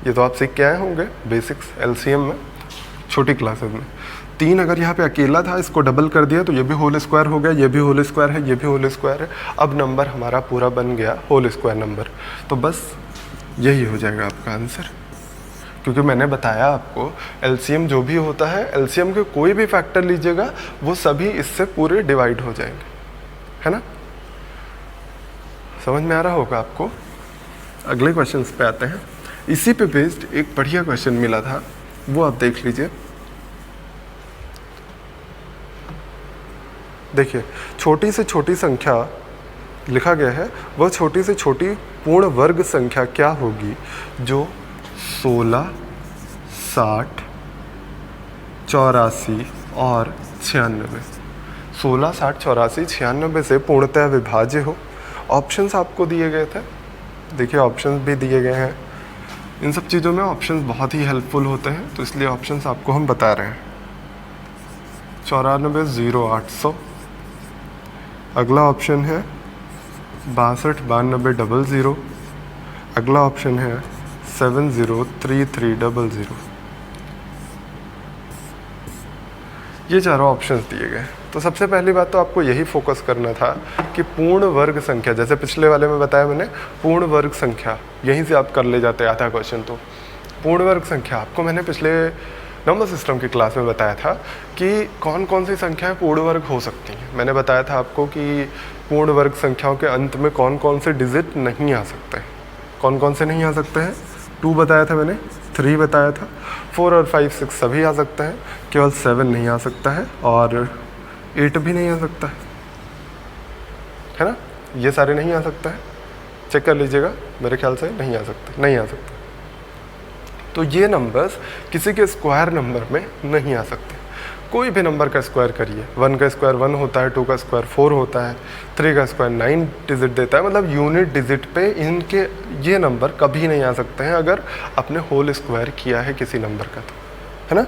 ये तो आप सीख के आए होंगे बेसिक्स एलसीएम में छोटी क्लासेस में। 3 अगर यहाँ पे अकेला था, इसको डबल कर दिया तो ये भी होल स्क्वायर हो गया, ये भी होल स्क्वायर है, ये भी होल स्क्वायर है। अब नंबर हमारा पूरा बन गया होल स्क्वायर नंबर। तो बस यही हो जाएगा आपका आंसर, क्योंकि मैंने बताया आपको एलसीएम जो भी होता है, एलसीएम के कोई भी फैक्टर लीजिएगा वो सभी इससे पूरे डिवाइड हो जाएंगे, है ना। समझ में आ रहा होगा आपको। अगले क्वेश्चंस पे आते हैं। इसी पे बेस्ड एक बढ़िया क्वेश्चन मिला था, वो आप देख लीजिए। देखिए, छोटी से छोटी संख्या लिखा गया है, वह छोटी से छोटी पूर्ण वर्ग संख्या क्या होगी जो 16, 60, 84 और 96, 16, 60, 84, 96 से पूर्णतः विभाज्य हो। ऑप्शंस आपको दिए गए थे, देखिए ऑप्शंस भी दिए गए हैं। इन सब चीज़ों में ऑप्शंस बहुत ही हेल्पफुल होते हैं, तो इसलिए ऑप्शंस आपको हम बता रहे हैं। 94, 0, 800। अगला ऑप्शन है 62, 92, 00। अगला ऑप्शन है 703300। ये चारों ऑप्शंस दिए गए। तो सबसे पहली बात तो आपको यही फोकस करना था कि पूर्ण वर्ग संख्या, जैसे पिछले वाले में बताया मैंने, पूर्ण वर्ग संख्या यहीं से आप कर ले जाते आधा क्वेश्चन। तो पूर्ण वर्ग संख्या आपको मैंने पिछले नंबर सिस्टम की क्लास में बताया था कि कौन कौन सी संख्याएं पूर्ण वर्ग हो सकती हैं। मैंने बताया था आपको कि पूर्ण वर्ग संख्याओं के अंत में कौन कौन से डिजिट नहीं आ सकते हैं। कौन कौन से नहीं आ सकते हैं, 2 बताया था मैंने, 3 बताया था, 4 और 5, 6 सभी आ सकते हैं, केवल 7 नहीं आ सकता है, और 8 भी नहीं आ सकता है ना। ये सारे नहीं आ सकता है, चेक कर लीजिएगा, मेरे ख्याल से नहीं आ सकते, नहीं आ सकते। तो ये नंबर्स किसी के स्क्वायर नंबर में नहीं आ सकते। कोई भी नंबर का स्क्वायर करिए, 1 का स्क्वायर 1 होता है, 2 का स्क्वायर 4 होता है, 3 का स्क्वायर 9 डिजिट देता है, मतलब यूनिट डिजिट पे इनके ये नंबर कभी नहीं आ सकते हैं अगर आपने होल स्क्वायर किया है किसी नंबर का, तो है ना।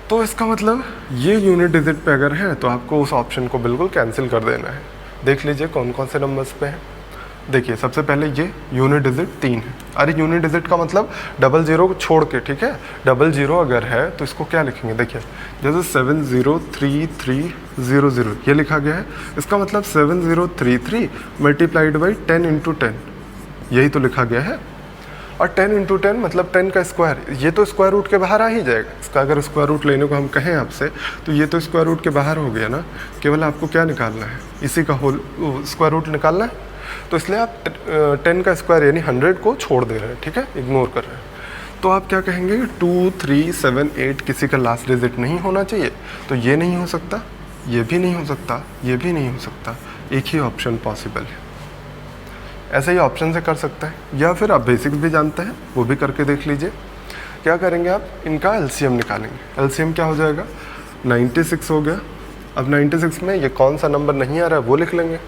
तो इसका मतलब ये यूनिट डिजिट पे अगर है तो आपको उस ऑप्शन को बिल्कुल कैंसिल कर देना है। देख लीजिए कौन कौन से नंबर्स पे हैं। देखिए सबसे पहले ये यूनिट डिजिट 3 है। अरे यूनिट डिजिट का मतलब 00 को छोड़ के, ठीक है, 00 अगर है तो इसको क्या लिखेंगे, देखिए जैसे 703300 ये लिखा गया है, इसका मतलब 7033 मल्टीप्लाइड बाई 10 × 10, यही तो लिखा गया है। और 10 × 10 मतलब 10 का स्क्वायर, ये तो स्क्वायर रूट के बाहर आ ही जाएगा। इसका अगर स्क्वायर रूट लेने को हम कहें आपसे तो ये तो स्क्वायर रूट के बाहर हो गया ना, केवल आपको क्या निकालना है, इसी का होल स्क्वायर रूट निकालना है। तो इसलिए आप 10 का स्क्वायर यानी 100 को छोड़ दे रहे हैं, ठीक है, इग्नोर कर रहे हैं। तो आप क्या कहेंगे, 2, 3, 7, 8 किसी का लास्ट डिजिट नहीं होना चाहिए, तो ये नहीं हो सकता, ये भी नहीं हो सकता, ये भी नहीं हो सकता, एक ही ऑप्शन पॉसिबल है। ऐसे ही ऑप्शन से कर सकते हैं, या फिर आप बेसिक्स भी जानते हैं वो भी करके देख लीजिए। क्या करेंगे आप, इनका एलसीएम निकालेंगे। एलसीएम क्या हो जाएगा, 96 हो गया। अब 96 में ये कौन सा नंबर नहीं आ रहा है वो लिख लेंगे।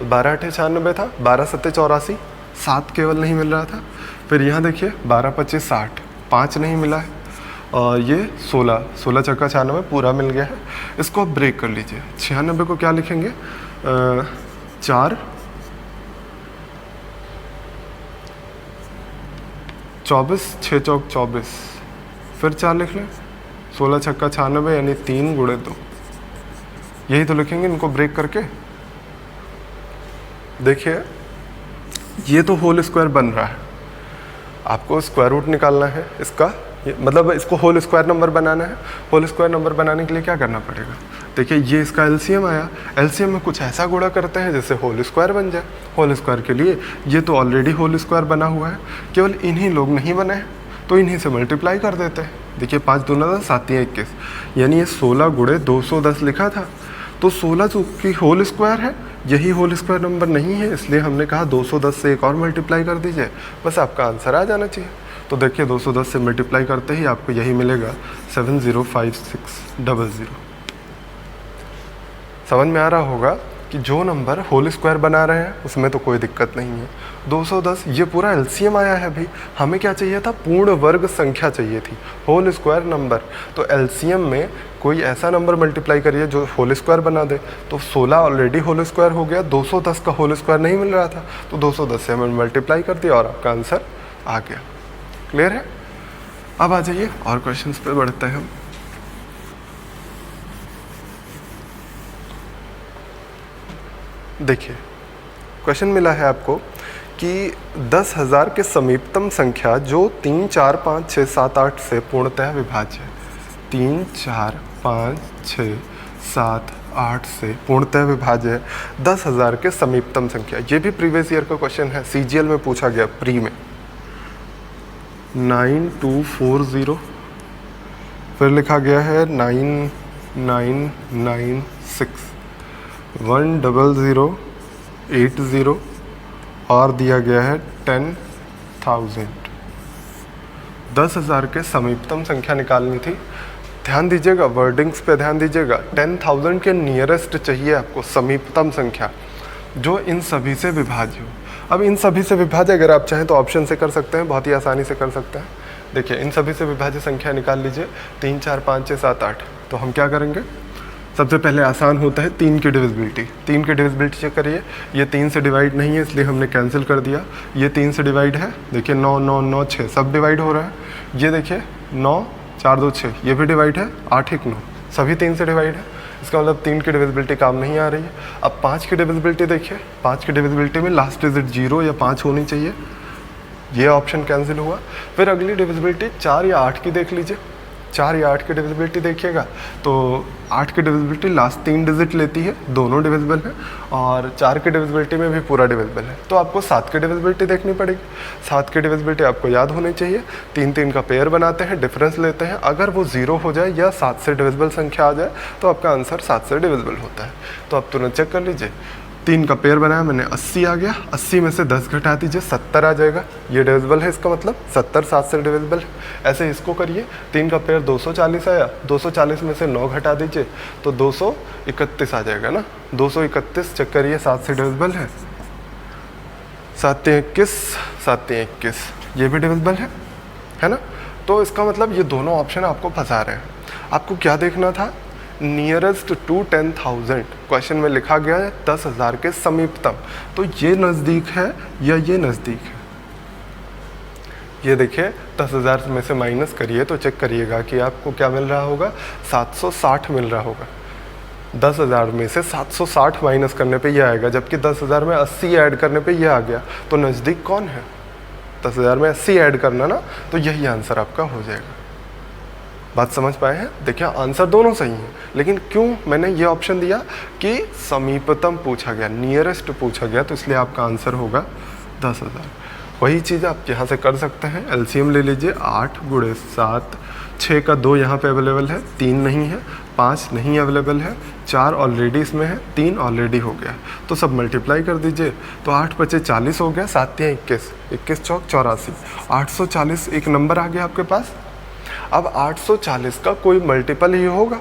12 8 96 था, 12 7 84, 7 केवल नहीं मिल रहा था। फिर यहाँ देखिए 12 25 60, 5 नहीं मिला है, और ये 16 16 चक्का 96 पूरा मिल गया है। इसको आप ब्रेक कर लीजिए। 96 को क्या लिखेंगे, 4 24 6 चौक 24, फिर 4 लिख लें, 16 छक्का 96 यानी 3 × 2, यही तो लिखेंगे इनको ब्रेक करके। देखिए ये तो होल स्क्वायर बन रहा है, आपको स्क्वायर रूट निकालना है इसका, मतलब इसको होल स्क्वायर नंबर बनाना है। होल स्क्वायर नंबर बनाने के लिए क्या करना पड़ेगा, देखिए ये इसका एलसीएम आया, एलसीएम में कुछ ऐसा गुणा करते हैं जैसे होल स्क्वायर बन जाए। होल स्क्वायर के लिए ये तो ऑलरेडी होल स्क्वायर बना हुआ है, केवल इन्हीं लोग नहीं बने हैं तो इन्हीं से मल्टीप्लाई कर देते हैं। देखिए 5 दूना 10 7 21, यानी ये 16 गुणे 210 लिखा था, तो 16 जो कि होल स्क्वायर है, यही होल स्क्वायर नंबर नहीं है, इसलिए हमने कहा 210 से एक और मल्टीप्लाई कर दीजिए, बस आपका आंसर आ जाना चाहिए। तो देखिए 210 से मल्टीप्लाई करते ही आपको यही मिलेगा 705600। समझ में आ रहा होगा कि जो नंबर होल स्क्वायर बना रहे हैं उसमें तो कोई दिक्कत नहीं है। 210 ये पूरा एलसीएम आया है अभी, हमें क्या चाहिए था, पूर्ण वर्ग संख्या चाहिए थी, होल स्क्वायर नंबर। तो एलसीएम में कोई ऐसा नंबर मल्टीप्लाई करिए जो होल स्क्वायर बना दे। तो 16 ऑलरेडी होल स्क्वायर हो गया, 210 का होल स्क्वायर नहीं मिल रहा था, तो 210 से हमने मल्टीप्लाई कर दिया और आपका आंसर आ गया। क्लियर है? अब आ जाइए और क्वेश्चंस पे बढ़ते हैं हम। देखिए क्वेश्चन मिला है आपको कि 10,000 के समीपतम संख्या जो 3 4 5 6 7 8 से पूर्णतः विभाज्य है। 3 4 5 6 7 8 से पूर्णतः विभाज्य है 10,000 के समीपतम संख्या। ये भी प्रीवियस ईयर का क्वेश्चन है, सीजीएल में पूछा गया प्री में। 9240, फिर लिखा गया है 9996, 10080 और दिया गया है 10,000। 10,000 के समीपतम संख्या निकालनी थी। ध्यान दीजिएगा, वर्डिंग्स पे ध्यान दीजिएगा। 10,000 के नियरेस्ट चाहिए आपको समीपतम संख्या जो इन सभी से विभाज्य हो। अब इन सभी से विभाज्य अगर आप चाहें तो ऑप्शन से कर सकते हैं, बहुत ही आसानी से कर सकते हैं। देखिए इन सभी से विभाज्य संख्या निकाल लीजिए, 3 4 5 6 7 8। तो हम क्या करेंगे, सबसे पहले आसान होता है 3 की डिविजिबिलिटी। 3 की डिविजिबिलिटी चेक करिए, ये 3 से डिवाइड नहीं है इसलिए हमने कैंसिल कर दिया। ये 3 से डिवाइड है, देखिए 9 9 9 6 सब डिवाइड हो रहा है। ये देखिए 9 4 2 6 ये भी डिवाइड है, 8 1 9 सभी 3 से डिवाइड है। इसका मतलब 3 की डिविजिबिलिटी काम नहीं आ रही है। अब 5 की डिविजिबिलिटी देखिए, 5 की डिविजिबिलिटी में लास्ट डिजिट 0 या 5 होनी चाहिए, ये ऑप्शन कैंसिल हुआ। फिर अगली डिविजिबिलिटी 4 या 8 की देख लीजिए, 4 या 8 की डिविजिबिलिटी देखिएगा तो 8 की डिविजिबिलिटी लास्ट 3 डिजिट लेती है, दोनों डिविजिबल है, और 4 की डिविजिबिलिटी में भी पूरा डिविजिबल है। तो आपको 7 की डिविजिबिलिटी देखनी पड़ेगी। 7 की डिविजिबिलिटी आपको याद होनी चाहिए, 3 3 का पेयर बनाते हैं, डिफरेंस लेते हैं, अगर वो 0 हो जाए या 7 से डिविजिबल संख्या आ जाए तो आपका आंसर 7 से डिविजिबल होता है। तो आप तुरंत चेक कर लीजिए, 3 का पेयर बनाया मैंने, 80 आ गया, 80 में से 10 घटा दीजिए, 70 आ जाएगा। ये डिविजिबल है, इसका मतलब 70 7 से डिविजिबल है। ऐसे इसको करिए, 3 का पेयर 240 आया, 240 में से 9 घटा दीजिए तो 231 आ जाएगा ना। 231 चेक करिए, 7 से डिविजिबल है, 7 21 7 21 ये भी डिविजिबल है ना। तो इसका मतलब ये दोनों ऑप्शन आपको फंसा रहे हैं। आपको क्या देखना था, नियरेस्ट टू 10,000। क्वेश्चन में लिखा गया है 10,000 के समीपतम, तो ये नज़दीक है या ये नज़दीक है। ये देखिए 10,000 में से माइनस करिए तो चेक करिएगा कि आपको क्या मिल रहा होगा, 760 मिल रहा होगा। 10,000 में से 760 माइनस करने पे ये आएगा, जबकि 10,000 में 80 ऐड करने पे ये आ गया। तो नज़दीक कौन है, 10,000 में 80 ऐड करना ना, तो यही आंसर आपका हो जाएगा। बात समझ पाए हैं? देखिए आंसर दोनों सही हैं, लेकिन क्यों मैंने ये ऑप्शन दिया कि समीपतम पूछा गया, नियरेस्ट पूछा गया, तो इसलिए आपका आंसर होगा 10,000। वही चीज़ आप यहाँ से कर सकते हैं, एलसीएम ले लीजिए, 8 गुणे 7, 6 का 2 यहाँ पे अवेलेबल है, 3 नहीं है, 5 नहीं अवेलेबल है, 4 ऑलरेडी इसमें है, 3 ऑलरेडी हो गया, तो सब मल्टीप्लाई कर दीजिए। तो 8 बचे 40 हो गया, 7 या 21, 21 चौक 84, 840 एक नंबर आ गया आपके पास। अब 840 का कोई मल्टीपल ही होगा,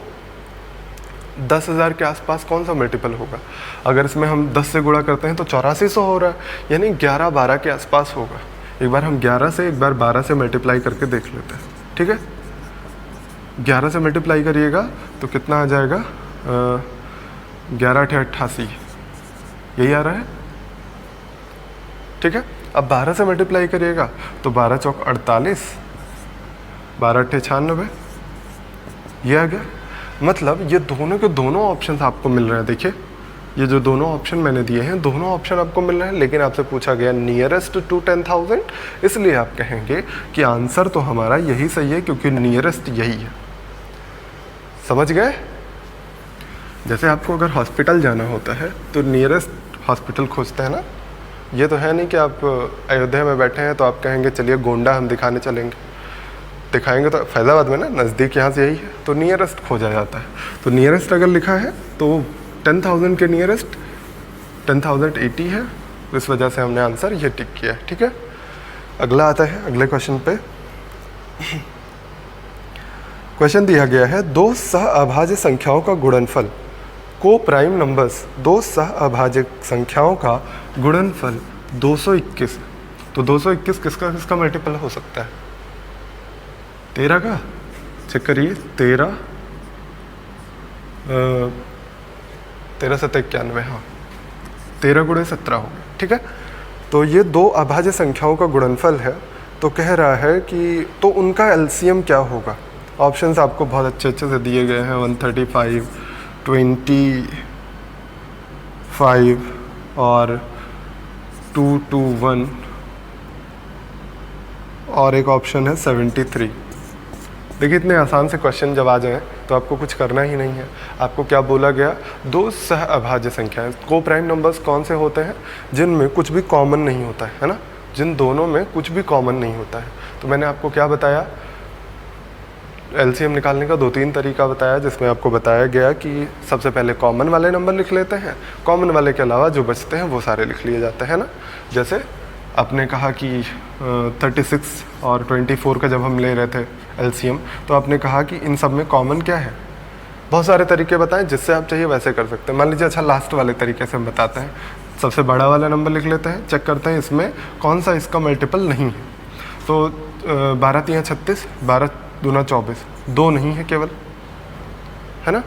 10,000 के आसपास कौन सा मल्टीपल होगा। अगर इसमें हम 10 से गुणा करते हैं तो 8400 हो रहा है, यानी 11 12 के आसपास होगा। एक बार हम 11 से एक बार 12 से मल्टीप्लाई करके देख लेते हैं, ठीक है। 11 से मल्टीप्लाई करिएगा तो कितना आ जाएगा, 11 8 88 यही आ रहा है, ठीक है। अब 12 से मल्टीप्लाई करिएगा तो 12 चौक 48, 12 8 96 ये आ गया। मतलब ये दोनों के दोनों ऑप्शंस आपको मिल रहे हैं। देखिए ये जो दोनों ऑप्शन मैंने दिए हैं, दोनों ऑप्शन आपको मिल रहे हैं, लेकिन आपसे पूछा गया नियरेस्ट टू 10,000, इसलिए आप कहेंगे कि आंसर तो हमारा यही सही है क्योंकि नियरेस्ट यही है। समझ गए? जैसे आपको अगर हॉस्पिटल जाना होता है तो नियरेस्ट हॉस्पिटल खोजते हैं ना। ये तो है नहीं कि आप अयोध्या में बैठे हैं तो आप कहेंगे चलिए गोंडा हम दिखाने चलेंगे, दिखाएंगे तो फैज़ाबाद में ना, नज़दीक यहाँ से यही है, तो नियरेस्ट खोजा जाता है। तो नियरेस्ट अगर लिखा है तो 10,000 के नियरेस्ट 10,080 है, तो इस वजह से हमने आंसर ये टिक किया है। ठीक है, अगला आता है अगले क्वेश्चन पे। क्वेश्चन दिया गया है दो सह अभाज्य संख्याओं का गुणनफल, को प्राइम नंबर्स, दो सह अभाज्य संख्याओं का गुणनफल 221। तो 221 किसका किसका मल्टीपल हो सकता है? 13 का। चेक करिए, 13 7 91, हाँ 13 गुणे 17 हो गया। ठीक है, तो ये दो अभाज्य संख्याओं का गुणनफल है। तो कह रहा है कि तो उनका एलसीएम क्या होगा। ऑप्शंस आपको बहुत अच्छे अच्छे से दिए गए हैं, 135, 25 और 221 और एक ऑप्शन है 73। देखिए इतने आसान से क्वेश्चन जब आ जाएं तो आपको कुछ करना ही नहीं है। आपको क्या बोला गया, दो सह अभाज्य संख्याएं, को प्राइम नंबर्स कौन से होते हैं? जिनमें कुछ भी कॉमन नहीं होता है ना, जिन दोनों में कुछ भी कॉमन नहीं होता है। तो मैंने आपको क्या बताया, एलसीएम निकालने का 2-3 तरीका बताया, जिसमें आपको बताया गया कि सबसे पहले कॉमन वाले नंबर लिख लेते हैं, कॉमन वाले के अलावा जो बचते हैं वो सारे लिख लिए जाते हैं ना। जैसे आपने कहा कि 36 और 24 का जब हम ले रहे थे एलसीएम, तो आपने कहा कि इन सब में कॉमन क्या है। बहुत सारे तरीके बताएं, जिससे आप चाहिए वैसे कर सकते हैं। मान लीजिए अच्छा लास्ट वाले तरीके से हम बताते हैं, सबसे बड़ा वाला नंबर लिख लेते हैं, चेक करते हैं इसमें कौन सा इसका मल्टीपल नहीं है। तो 12 3 36, 12 दूना 24, 2 नहीं है केवल, है ना।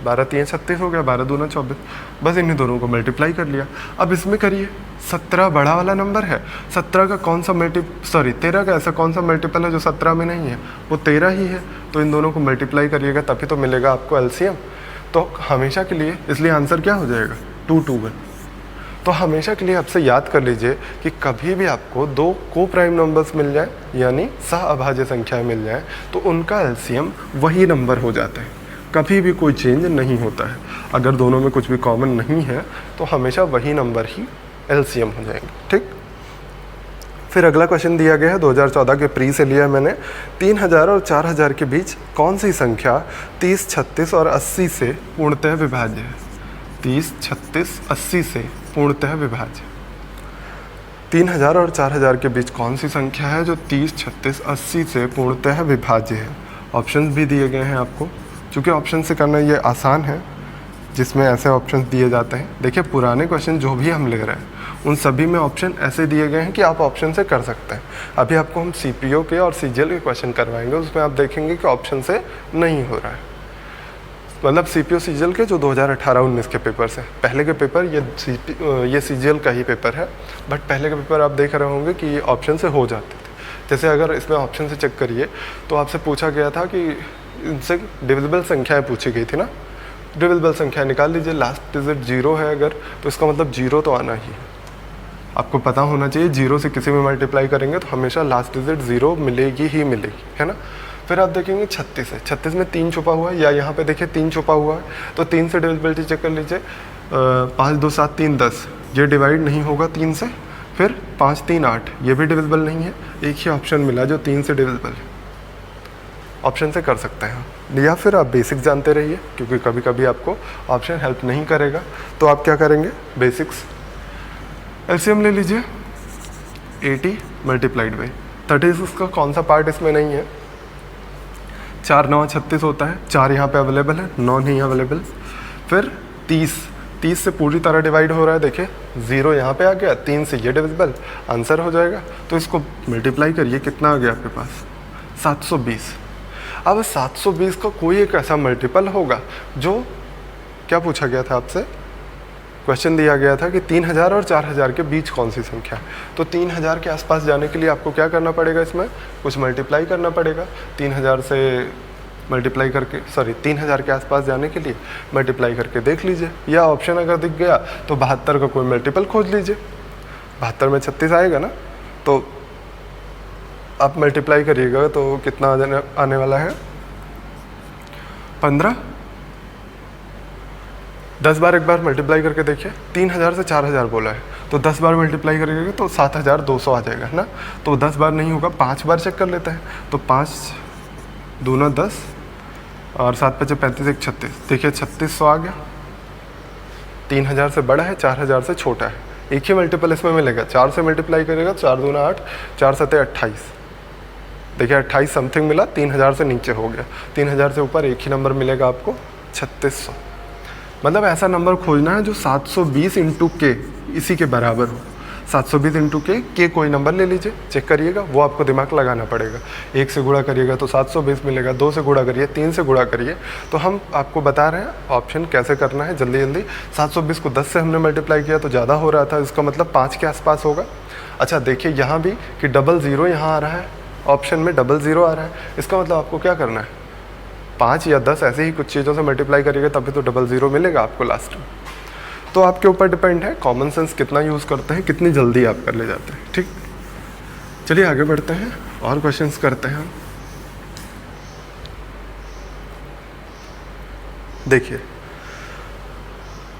12 3 36 हो गया, 12 दूना 24, बस इन्हीं दोनों को मल्टीप्लाई कर लिया। अब इसमें करिए, 17 बड़ा वाला नंबर है, 17 का कौन सा 13 का ऐसा कौन सा मल्टीपल है जो 17 में नहीं है, वो 13 ही है। तो इन दोनों को मल्टीप्लाई करिएगा तभी तो मिलेगा आपको एलसीएम। तो हमेशा के लिए इसलिए आंसर क्या हो जाएगा, 221। तो हमेशा के लिए आपसे याद कर लीजिए कि कभी भी आपको दो को प्राइम नंबर्स मिल जाए यानी सह अभाज्य संख्याएं मिल जाए तो उनका एलसीएम वही नंबर हो जाता है, कभी भी कोई चेंज नहीं होता है। अगर दोनों में कुछ भी कॉमन नहीं है तो हमेशा वही नंबर ही एलसीएम हो जाएंगे। ठीक, फिर अगला क्वेश्चन दिया गया है 2014 के प्री से लिया मैंने। 3000 और 4000 के बीच कौन सी संख्या 30, 36 और 80 से पूर्णतः विभाज्य है? 30, 36, 80 से पूर्णतः विभाज्य। 3000 और 4000 के बीच कौन सी संख्या है जो 30, 36, 80 से पूर्णतः विभाज्य है? ऑप्शंस भी दिए गए हैं आपको, चूँकि ऑप्शन से करना ये आसान है जिसमें ऐसे ऑप्शंस दिए जाते हैं। देखिए पुराने क्वेश्चन जो भी हम ले रहे हैं उन सभी में ऑप्शन ऐसे दिए गए हैं कि आप ऑप्शन से कर सकते हैं। अभी आपको हम सीपीओ के और सीजीएल के क्वेश्चन करवाएंगे, उसमें आप देखेंगे कि ऑप्शन से नहीं हो रहा है। मतलब सीपीओ सीजीएल के जो 2018-19 के पेपर से, पहले के पेपर ये सीजीएल का ही पेपर है, बट पहले के पेपर आप देख रहे होंगे कि ऑप्शन से हो जाते थे। जैसे अगर इसमें ऑप्शन से चेक करिए तो आपसे पूछा गया था कि इनसे डिविजिबल संख्याएं पूछी गई थी ना, डिविजिबल संख्या निकाल लीजिए, लास्ट डिजिट 0 है अगर तो इसका मतलब 0 तो आना ही है। आपको पता होना चाहिए 0 से किसी में मल्टीप्लाई करेंगे तो हमेशा लास्ट डिजिट 0 मिलेगी ही मिलेगी, है ना। फिर आप देखेंगे 36 है, 36 में 3 छुपा हुआ है, या यहाँ पे देखिए 3 छुपा हुआ है, तो 3 से डिविजिबिलिटी चेक कर लीजिए। 5 2 7 3 10, ये डिवाइड नहीं होगा 3 से। फिर 5 3 8, ये भी डिविजिबल नहीं है। एक ही ऑप्शन मिला जो 3 से डिविजिबल है, ऑप्शन से कर सकते हैं। या फिर आप बेसिक्स जानते रहिए, क्योंकि कभी कभी आपको ऑप्शन हेल्प नहीं करेगा। तो आप क्या करेंगे, बेसिक्स एलसीएम ले लीजिए, 80 मल्टीप्लाइड बाई 36 का कौन सा पार्ट इसमें नहीं है। 4 9 36 होता है, 4 यहाँ पे अवेलेबल है, 9 नहीं अवेलेबल। फिर 30 से पूरी तरह डिवाइड हो रहा है, देखिए 0 यहाँ पे आ गया, 3 से ये डिविजिबल, आंसर हो जाएगा। तो इसको मल्टीप्लाई करिए, कितना आ गया आपके पास, 720। अब 720 का कोई एक ऐसा मल्टीपल होगा जो, क्या पूछा गया था आपसे, क्वेश्चन दिया गया था कि 3000 और 4000 के बीच कौन सी संख्या। तो 3000 के आसपास जाने के लिए आपको क्या करना पड़ेगा, इसमें कुछ मल्टीप्लाई करना पड़ेगा। 3000 से मल्टीप्लाई करके, सॉरी 3000 के आसपास जाने के लिए मल्टीप्लाई करके देख लीजिए, या ऑप्शन अगर दिख गया तो 72 का कोई मल्टीपल खोज लीजिए। 72 में 36 आएगा ना, तो आप मल्टीप्लाई करिएगा तो कितना आने वाला है 15। 10 बार एक बार मल्टीप्लाई करके देखिए, 3000 से 4000 बोला है तो 10 बार मल्टीप्लाई करिएगा तो 7200 आ जाएगा ना। तो 10 बार नहीं होगा, 5 बार चेक कर लेते हैं। तो 5 दूना 10 और 7 5 35 1 36, देखिए 3600 आ गया। 3000 से बड़ा है, 4000 से छोटा है, एक ही मल्टीपल इसमें मिलेगा। 4 से मल्टीप्लाई करेगा, 4 दूना 8, 4 7 28, देखिए 28 समथिंग मिला, 3000 से नीचे हो गया। 3000 से ऊपर एक ही नंबर मिलेगा आपको 3600। मतलब ऐसा नंबर खोजना है जो 720 इंटू के इसी के बराबर हो। 720 इंटू के कोई नंबर ले लीजिए, चेक करिएगा, वो आपको दिमाग लगाना पड़ेगा। 1 से गुणा करिएगा तो 720 मिलेगा, 2 से गुणा करिए, 3 से गुणा करिए। तो हम आपको बता रहे हैं ऑप्शन कैसे करना है जल्दी जल्दी। 720 को 10 से हमने मल्टीप्लाई किया तो ज़्यादा हो रहा था, इसका मतलब 5 के आसपास होगा। अच्छा देखिए यहाँ भी कि 00 यहाँ आ रहा है, ऑप्शन में 00 आ रहा है, इसका मतलब आपको क्या करना है 5 या 10 ऐसे ही कुछ चीज़ों से मल्टीप्लाई करिएगा तभी तो 00 मिलेगा आपको लास्ट में। तो आपके ऊपर डिपेंड है कॉमन सेंस कितना यूज़ करते हैं, कितनी जल्दी आप कर ले जाते हैं। ठीक, चलिए आगे बढ़ते हैं और क्वेश्चंस करते हैं। देखिए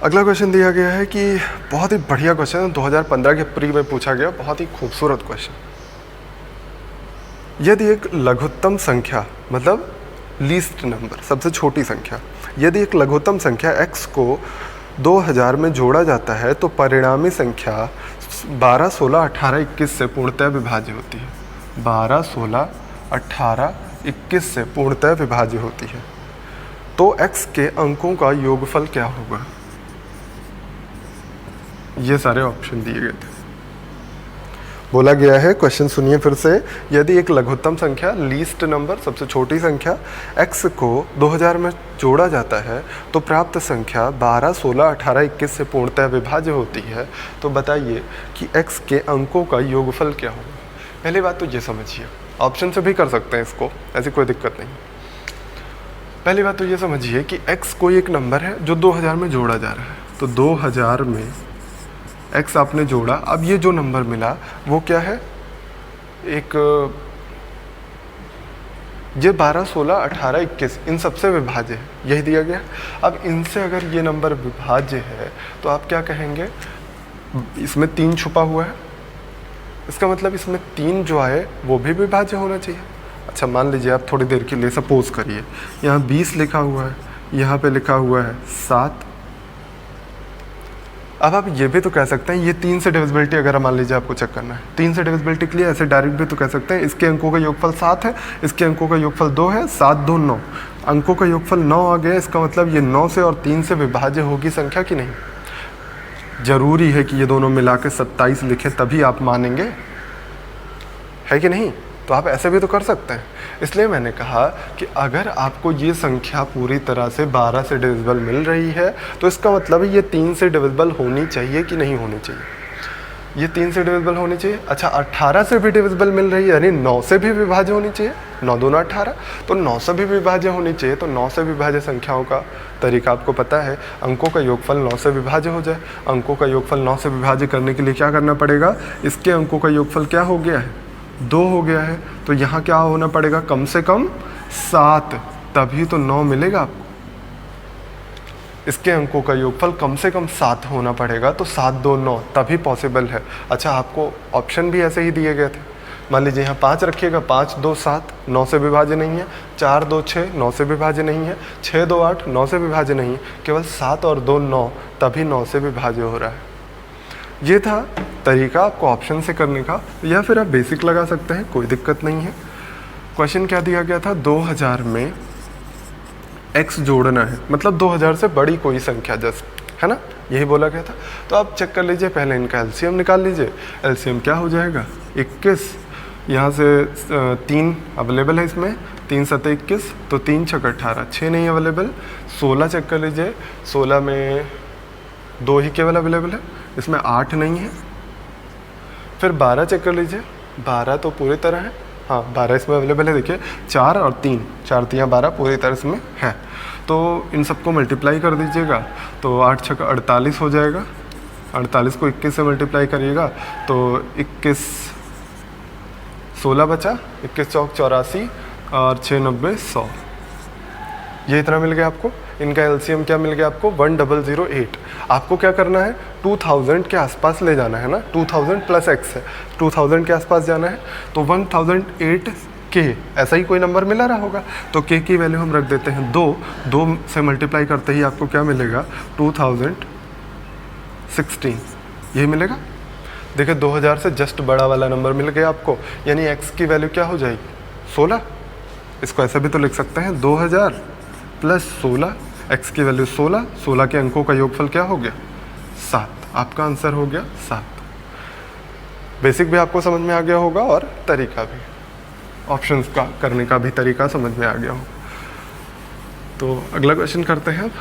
अगला क्वेश्चन दिया गया है कि बहुत ही बढ़िया क्वेश्चन है, 2015 के प्री में पूछा गया, बहुत ही खूबसूरत क्वेश्चन। यदि एक लघुत्तम संख्या मतलब लीस्ट नंबर, सबसे छोटी संख्या, यदि एक लघुत्तम संख्या x को 2000 में जोड़ा जाता है तो परिणामी संख्या 12, 16, 18, 21 से पूर्णतः विभाज्य होती है। 12, 16, 18, 21 से पूर्णतः विभाज्य होती है, तो x के अंकों का योगफल क्या होगा? ये सारे ऑप्शन दिए गए थे। बोला गया है, क्वेश्चन सुनिए फिर से, यदि एक लघुत्तम संख्या लीस्ट नंबर सबसे छोटी संख्या x को 2000 में जोड़ा जाता है तो प्राप्त संख्या 12, 16, 18, 21 से पूर्णतः विभाज्य होती है, तो बताइए कि x के अंकों का योगफल क्या होगा। पहली बात तो ये समझिए, ऑप्शन से भी कर सकते हैं इसको, ऐसी कोई दिक्कत नहीं। पहली बात तो ये समझिए कि x कोई एक नंबर है जो 2000 में जोड़ा जा रहा है, तो 2000 में x आपने जोड़ा, अब ये जो नंबर मिला वो क्या है, एक ये 12, 16, 18, 21 इन सबसे विभाज्य है, यही दिया गया। अब इनसे अगर ये नंबर विभाज्य है तो आप क्या कहेंगे, इसमें 3 छुपा हुआ है, इसका मतलब इसमें 3 जो आए वो भी विभाज्य होना चाहिए। अच्छा मान लीजिए आप थोड़ी देर के लिए सपोज करिए, यहाँ 20 लिखा हुआ है, यहाँ पे लिखा हुआ है 7। अब आप ये भी तो कह सकते हैं, ये 3 से डिविजिबिलिटी अगर मान लीजिए आपको चेक करना है, 3 से डिविजिबिलिटी के लिए ऐसे डायरेक्ट भी तो कह सकते हैं, इसके अंकों का योगफल 7 है, इसके अंकों का योगफल 2 है, 7 2 9, अंकों का योगफल 9 आ गया, इसका मतलब ये 9 से और 3 से विभाज्य होगी संख्या कि नहीं। जरूरी है कि ये दोनों मिला के 27 लिखे तभी आप मानेंगे, है कि नहीं। तो आप ऐसे भी तो कर सकते हैं। इसलिए मैंने कहा कि अगर आपको ये संख्या पूरी तरह से 12 से डिविजिबल मिल रही है तो इसका मतलब ये 3 से डिविजिबल होनी चाहिए कि नहीं होनी चाहिए, ये 3 से डिविजिबल होनी चाहिए। अच्छा 18 से भी डिविजिबल मिल रही है, यानी 9 से भी विभाज्य होनी चाहिए, 9 दूना 18, तो 9 से भी विभाज्य होनी चाहिए। तो 9 से विभाज्य संख्याओं का तरीका आपको पता है, अंकों का योगफल 9 से विभाज्य हो जाए। अंकों का योगफल 9 से विभाज्य करने के लिए क्या करना पड़ेगा, इसके अंकों का योगफल क्या हो गया है, 2 हो गया है, तो यहाँ क्या होना पड़ेगा, कम से कम 7, तभी तो 9 मिलेगा आपको। इसके अंकों का योगफल कम से कम 7 होना पड़ेगा, तो 7 2 9 तभी पॉसिबल है। अच्छा आपको ऑप्शन भी ऐसे ही दिए गए थे, मान लीजिए यहाँ 5 रखिएगा, 5 2 7 9 से विभाज्य नहीं है, 4 2 6 9 से विभाज्य नहीं है, 6 2 8 9 से विभाज्य नहीं है, केवल 7 और 2 9 तभी 9 से विभाज्य हो रहा है। ये था तरीका आपको ऑप्शन से करने का, या फिर आप बेसिक लगा सकते हैं, कोई दिक्कत नहीं है। क्वेश्चन क्या दिया गया था, 2000 में x जोड़ना है, मतलब 2000 से बड़ी कोई संख्या जस्ट, है ना, यही बोला गया था। तो आप चेक कर लीजिए, पहले इनका एलसीएम निकाल लीजिए। एलसीएम क्या हो जाएगा, 21, यहाँ से 3 अवेलेबल है इसमें, 3 7 21, तो 3 6 18, 6 नहीं अवेलेबल। 16 चेक कर लीजिए, 16 में 2 ही केवल अवेलेबल है, इसमें 8 नहीं है। फिर 12 चेक कर लीजिए, 12 तो पूरी तरह है, हाँ 12 इसमें अवेलेबल है। देखिए 4 और 3, 4 3 12 पूरी तरह इसमें है। तो इन सबको मल्टीप्लाई कर दीजिएगा तो 8 6 48 हो जाएगा। 48 को 21 से मल्टीप्लाई करिएगा तो 21 16 बचा, 21 चौक 84 और 6 90 100, ये इतना मिल गया आपको। इनका एलसीएम क्या मिल गया आपको 1008। आपको क्या करना है 2000 के आसपास ले जाना है ना, 2000 प्लस x है, 2000 के आसपास जाना है तो 1008 के ऐसा ही कोई नंबर मिला रहा होगा तो k की वैल्यू हम रख देते हैं 2 से मल्टीप्लाई करते ही आपको क्या मिलेगा 2016, यही मिलेगा। देखिए 2000 से जस्ट बड़ा वाला नंबर मिल गया आपको, यानी x की वैल्यू क्या हो जाएगी 16। इसको ऐसा भी तो लिख सकते हैं 2000 प्लस 16, x की वैल्यू 16, 16 के अंकों का योगफल क्या हो गया 7। आपका आंसर हो गया 7। बेसिक भी आपको समझ में आ गया होगा और तरीका भी, ऑप्शंस का करने का भी तरीका समझ में आ गया होगा। तो अगला क्वेश्चन करते हैं अब।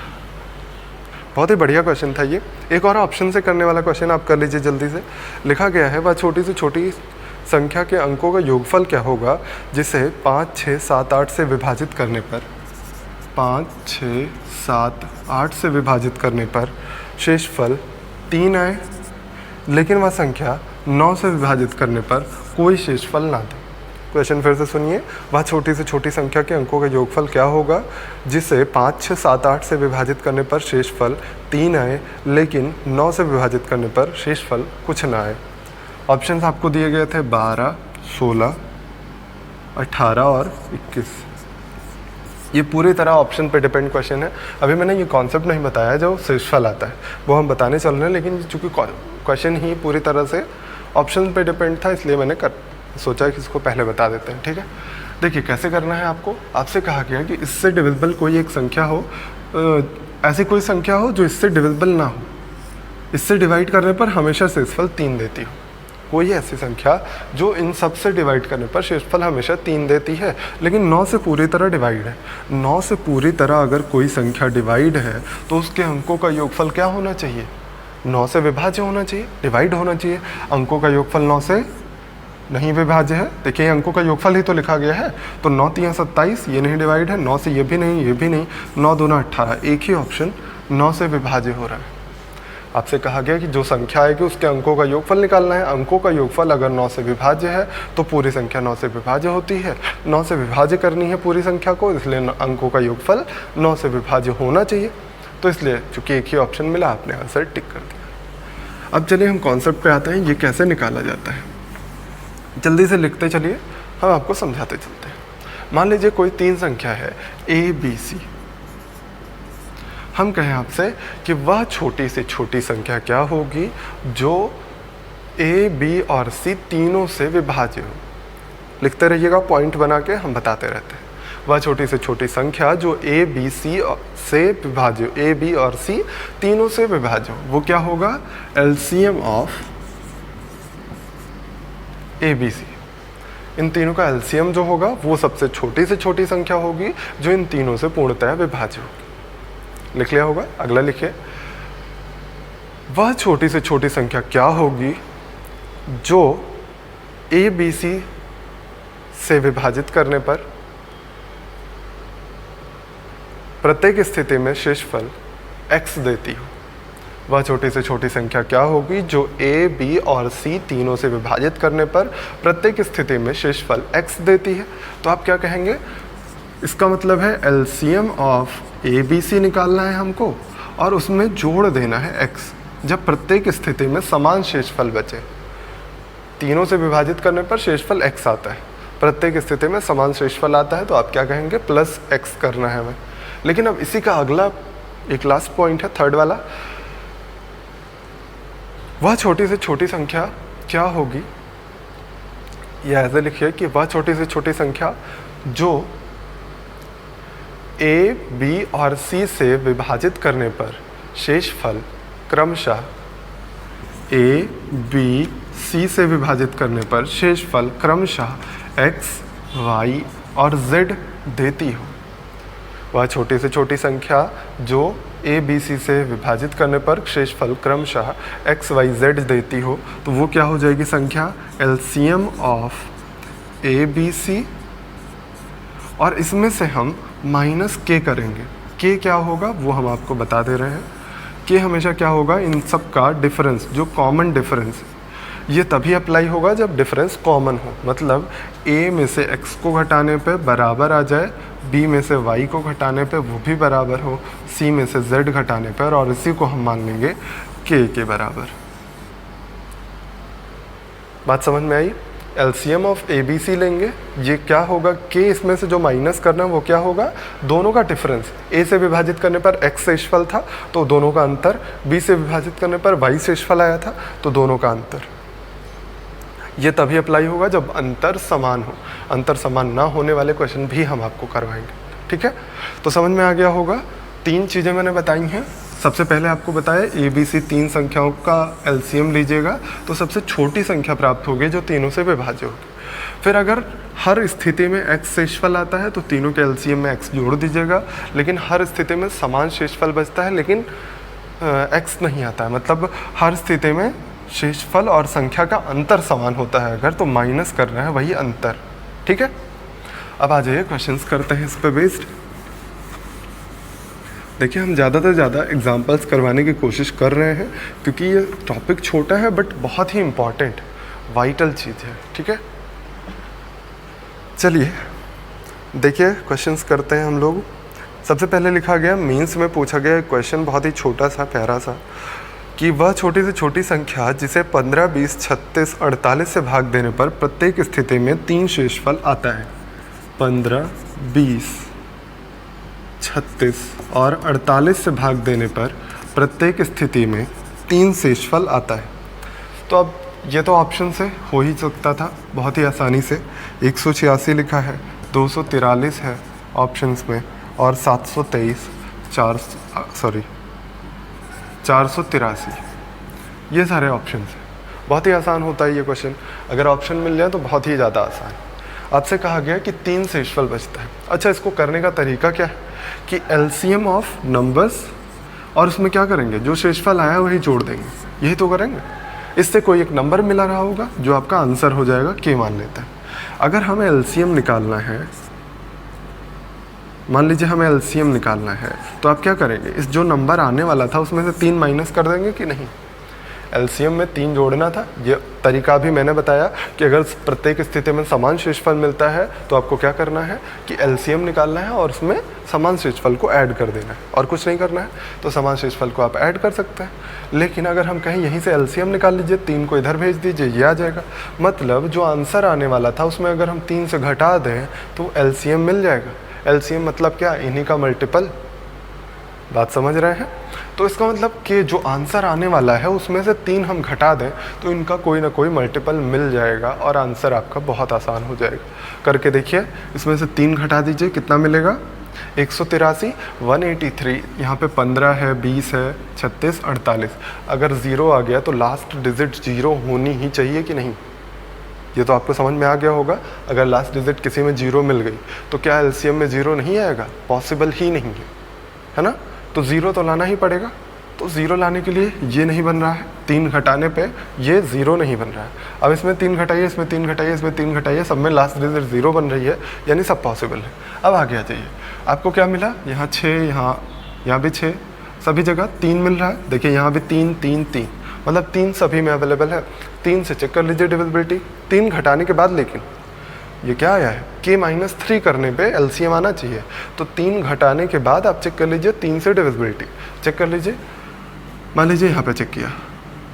बहुत ही बढ़िया क्वेश्चन था ये। एक और ऑप्शन से करने वाला क्वेश्चन आप कर लीजिए जल्दी से। लिखा गया है वह छोटी से छोटी संख्या के अंकों का योगफल क्या होगा जिसे 5 6 7 8 से विभाजित करने पर 5 6 7 8 से विभाजित करने पर शेषफल 3 आए, लेकिन वह संख्या 9 से विभाजित करने पर कोई शेषफल ना दे। क्वेश्चन फिर से सुनिए। वह छोटी से छोटी संख्या के अंकों का योगफल क्या होगा जिसे 5 6 7 8 से विभाजित करने पर शेषफल 3 आए, लेकिन 9 से विभाजित करने पर शेषफल कुछ ना आए। ऑप्शंस आपको दिए गए थे 12 16 18 और 21। ये पूरी तरह ऑप्शन पे डिपेंड क्वेश्चन है। अभी मैंने ये कॉन्सेप्ट नहीं बताया जो शेषफल आता है, वो हम बताने चल रहे हैं, लेकिन चूँकि क्वेश्चन ही पूरी तरह से ऑप्शन पे डिपेंड था इसलिए मैंने सोचा कि इसको पहले बता देते हैं। ठीक है, देखिए कैसे करना है आपको। आपसे कहा गया कि इससे डिविजिबल कोई एक संख्या हो, ऐसी कोई संख्या हो जो इससे डिविजिबल ना हो, इससे डिवाइड करने पर हमेशा शेषफल 3 देती हो। कोई ऐसी संख्या जो इन सब से डिवाइड करने पर शेषफल हमेशा 3 देती है, लेकिन 9 से पूरी तरह डिवाइड है। 9 से पूरी तरह अगर कोई संख्या डिवाइड है तो उसके अंकों का योगफल क्या होना चाहिए 9 से विभाज्य होना चाहिए, डिवाइड होना चाहिए। अंकों का योगफल 9 से नहीं विभाज्य है। देखिए अंकों का योगफल ही तो लिखा गया है, तो 9 3 27, ये नहीं डिवाइड है, 9 से ये भी नहीं, ये भी नहीं, 9 2 18, एक ही ऑप्शन 9 से विभाज्य हो रहा है। आपसे कहा गया कि जो संख्या आएगी उसके अंकों का योगफल निकालना है। अंकों का योगफल अगर 9 से विभाज्य है तो पूरी संख्या 9 से विभाज्य होती है। 9 से विभाज्य करनी है पूरी संख्या को, इसलिए अंकों का योगफल 9 से विभाज्य होना चाहिए। तो इसलिए चूंकि एक ही ऑप्शन मिला, आपने आंसर टिक कर दिया। अब चलिए हम कॉन्सेप्ट पे आते हैं, ये कैसे निकाला जाता है। जल्दी से लिखते चलिए, हम आपको समझाते चलते हैं। मान लीजिए कोई 3 संख्या है ABC। हम कहें आपसे कि वह छोटी से छोटी संख्या क्या होगी जो A, B और C तीनों से विभाज्य हो। लिखते रहिएगा, पॉइंट बना के हम बताते रहते हैं। वह छोटी से छोटी संख्या जो A, B, C से विभाज्य, A, B और C तीनों से विभाज्य हो, वो क्या होगा LCM ऑफ ABC। इन तीनों का LCM जो होगा वो सबसे छोटी से छोटी संख्या होगी जो इन तीनों से पूर्णतः विभाज्य होगी। लिख लिया होगा। अगला लिखिए, वह छोटी से छोटी संख्या क्या होगी जो ABC से विभाजित करने पर प्रत्येक स्थिति में शेषफल x देती हो। वह छोटी से छोटी संख्या क्या होगी जो A, B और C तीनों से विभाजित करने पर प्रत्येक स्थिति में शेषफल x देती है। तो आप क्या कहेंगे, इसका मतलब है LCM ऑफ ABC निकालना है हमको और उसमें जोड़ देना है x, जब प्रत्येक स्थिति में समान शेषफल बचे। तीनों से विभाजित करने पर शेषफल x आता है, प्रत्येक स्थिति में समान शेषफल आता है, तो आप क्या कहेंगे प्लस x करना है हमें। लेकिन अब इसी का अगला एक लास्ट पॉइंट है, थर्ड वाला, वह छोटी से छोटी संख्या क्या होगी, या ऐसे लिखिए कि वह छोटी से छोटी संख्या जो A, B और C से विभाजित करने पर शेषफल क्रमशः A, B, C से विभाजित करने पर शेषफल क्रमशः x, y और z देती हो। वह छोटी से छोटी संख्या जो A, B, C से विभाजित करने पर शेषफल क्रमशः x, y, z देती हो, तो वो क्या हो जाएगी संख्या LCM ऑफ ABC और इसमें से हम माइनस k करेंगे। k क्या होगा वो हम आपको बता दे रहे हैं। k हमेशा क्या होगा, इन सब का डिफरेंस, जो कॉमन डिफरेंस, ये तभी अप्लाई होगा जब डिफरेंस कॉमन हो। मतलब a में से x को घटाने पे बराबर आ जाए, b में से y को घटाने पे वो भी बराबर हो, c में से z घटाने पर, और इसी को हम मान लेंगे k के बराबर। बात समझ में आई? एलसीएम ऑफ ABC लेंगे, ये क्या होगा, k इसमें से जो माइनस करना है वो क्या होगा, दोनों का डिफरेंस। a से विभाजित करने पर x शेषफल था तो दोनों का अंतर, b से विभाजित करने पर y शेषफल आया था तो दोनों का अंतर। ये तभी अप्लाई होगा जब अंतर समान हो। अंतर समान ना होने वाले क्वेश्चन भी हम आपको करवाएंगे, ठीक है? तो समझ में आ गया होगा। 3 चीज़ें मैंने बताई हैं। सबसे पहले आपको बताया ABC 3 संख्याओं का एलसीएम लीजिएगा तो सबसे छोटी संख्या प्राप्त होगी जो तीनों से विभाज्य होगी। फिर अगर हर स्थिति में x शेषफल आता है तो तीनों के एलसीएम में x जोड़ दीजिएगा, लेकिन हर स्थिति में समान शेषफल बचता है लेकिन x नहीं आता है। मतलब हर स्थिति में शेषफल और संख्या का अंतर समान होता है अगर, तो माइनस कर रहे हैं वही अंतर, ठीक है? अब आ जाइए क्वेश्चंस करते हैं इस पे बेस्ड। देखिए हम ज़्यादा से ज़्यादा एग्जांपल्स करवाने की कोशिश कर रहे हैं क्योंकि ये टॉपिक छोटा है बट बहुत ही इम्पॉर्टेंट वाइटल चीज़ है, ठीक है? चलिए देखिए क्वेश्चंस करते हैं हम लोग। सबसे पहले लिखा गया, मेंस में पूछा गया क्वेश्चन बहुत ही छोटा सा प्यारा सा, कि वह छोटी से छोटी संख्या जिसे 15, 20, 36, 48 से भाग देने पर प्रत्येक स्थिति में 3 शेषफल आता है। 15, 20, 36 और 48 से भाग देने पर प्रत्येक स्थिति में 3 शेषफल आता है। तो अब ये तो ऑप्शन से हो ही सकता था बहुत ही आसानी से। 186 लिखा है, 243 है ऑप्शंस में, और 723, 483, ये सारे ऑप्शंस हैं। बहुत ही आसान होता है ये क्वेश्चन, अगर ऑप्शन मिल जाए तो बहुत ही ज़्यादा आसान। आपसे कहा गया कि 3 शेषफल बचता है। अच्छा, इसको करने का तरीका क्या है कि एलसीएम ऑफ नंबर्स, और उसमें क्या करेंगे, जो शेषफल आया वही जोड़ देंगे, यही तो करेंगे। इससे कोई एक नंबर मिला रहा होगा जो आपका आंसर हो जाएगा, के मान लेता है। अगर हमें एलसीएम निकालना है, मान लीजिए हमें एलसीएम निकालना है, तो आप क्या करेंगे, इस जो नंबर आने वाला था उसमें से 3 माइनस कर देंगे कि नहीं? एलसीएम में 3 जोड़ना था। ये तरीका भी मैंने बताया कि अगर प्रत्येक स्थिति में समान शेषफल मिलता है तो आपको क्या करना है कि एलसीएम निकालना है और उसमें समान शेषफल को ऐड कर देना है, और कुछ नहीं करना है। तो समान शेषफल को आप ऐड कर सकते हैं। लेकिन अगर हम कहें यहीं से एलसीएम निकाल लीजिए, 3 को इधर भेज दीजिए, ये आ जाएगा। मतलब जो आंसर आने वाला था उसमें अगर हम 3 से घटा दें तो एलसीएम मिल जाएगा। एलसीएम मतलब क्या, इन्हीं का मल्टीपल। बात समझ रहे हैं? तो इसका मतलब कि जो आंसर आने वाला है उसमें से 3 हम घटा दें तो इनका कोई ना कोई मल्टीपल मिल जाएगा और आंसर आपका बहुत आसान हो जाएगा। करके देखिए, इसमें से 3 घटा दीजिए, कितना मिलेगा? 183, 183, यहाँ पे 15 है, 20 है, 36, 48। अगर 0 आ गया तो लास्ट डिजिट 0 होनी ही चाहिए कि नहीं? ये तो आपको समझ में आ गया होगा। अगर लास्ट डिजिट किसी में 0 मिल गई तो क्या एलसीएम में 0 नहीं आएगा? पॉसिबल ही नहीं है ना? तो 0 तो लाना ही पड़ेगा। तो 0 लाने के लिए ये नहीं बन रहा है, 3 घटाने पे ये 0 नहीं बन रहा है। अब इसमें 3 घटाइए, इसमें 3 घटाइए, इसमें 3 घटाइए, सब में लास्ट डिजिट 0 बन रही है, यानी सब पॉसिबल है। अब आगे आ जाइए, आपको क्या मिला? यहाँ 6, यहाँ भी 6, सभी जगह 3 मिल रहा है। देखिए यहाँ भी 3, 3, 3, मतलब 3 सभी में अवेलेबल है। 3 से चेक कर लीजिए डिविजिबिलिटी, 3 घटाने के बाद। लेकिन ये क्या आया है, k-3 करने पे एलसीएम आना चाहिए। तो 3 घटाने के बाद आप चेक कर लीजिए 3 से डिविजिबिलिटी चेक कर लीजिए। मान लीजिए यहाँ पे चेक किया,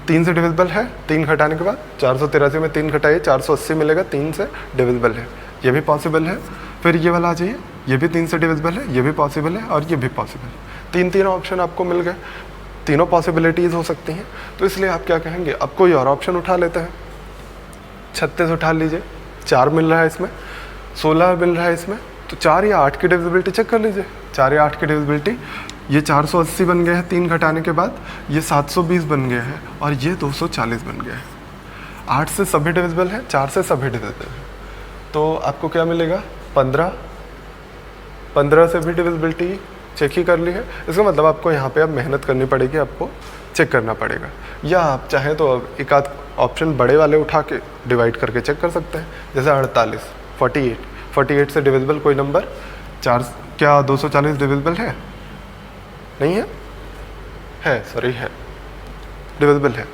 3 से डिविजिबल है, 3 घटाने के बाद 483 में 3 घटाइए, 480 मिलेगा, 3 से डिविजिबल है, ये भी पॉसिबल है। फिर ये वाला आ जाइए, ये भी 3 से डिविजिबल है, ये भी पॉसिबल है, और ये भी पॉसिबल है। 3 ऑप्शन आपको मिल गए, तीनों पॉसिबिलिटीज़ हो सकती हैं। तो इसलिए आप क्या कहेंगे, अब कोई और ऑप्शन उठा लेते हैं। 36 उठा लीजिए, 4 मिल रहा है इसमें, 16 मिल रहा है इसमें, तो 4 या 8 की डिविजिबिलिटी चेक कर लीजिए। 4 या 8 की डिविजिबिलिटी, ये 480 बन गए हैं 3 घटाने के बाद, ये 720 बन गए हैं, और ये 240 बन गए हैं। 8 से सभी डिविजिबल है, 4 से सभी डिविजिबल है, तो आपको क्या मिलेगा? 15 से भी डिविजिबिलिटी चेक ही कर ली है। इसका मतलब आपको यहाँ पे अब मेहनत करनी पड़ेगी, आपको चेक करना पड़ेगा। या आप चाहें तो अब एक आध ऑप्शन बड़े वाले उठा के डिवाइड करके चेक कर सकते हैं। जैसे 48, 48 से डिविजिबल कोई नंबर 4, क्या 240 डिविजिबल है? नहीं है? है, सॉरी है, डिविजिबल है।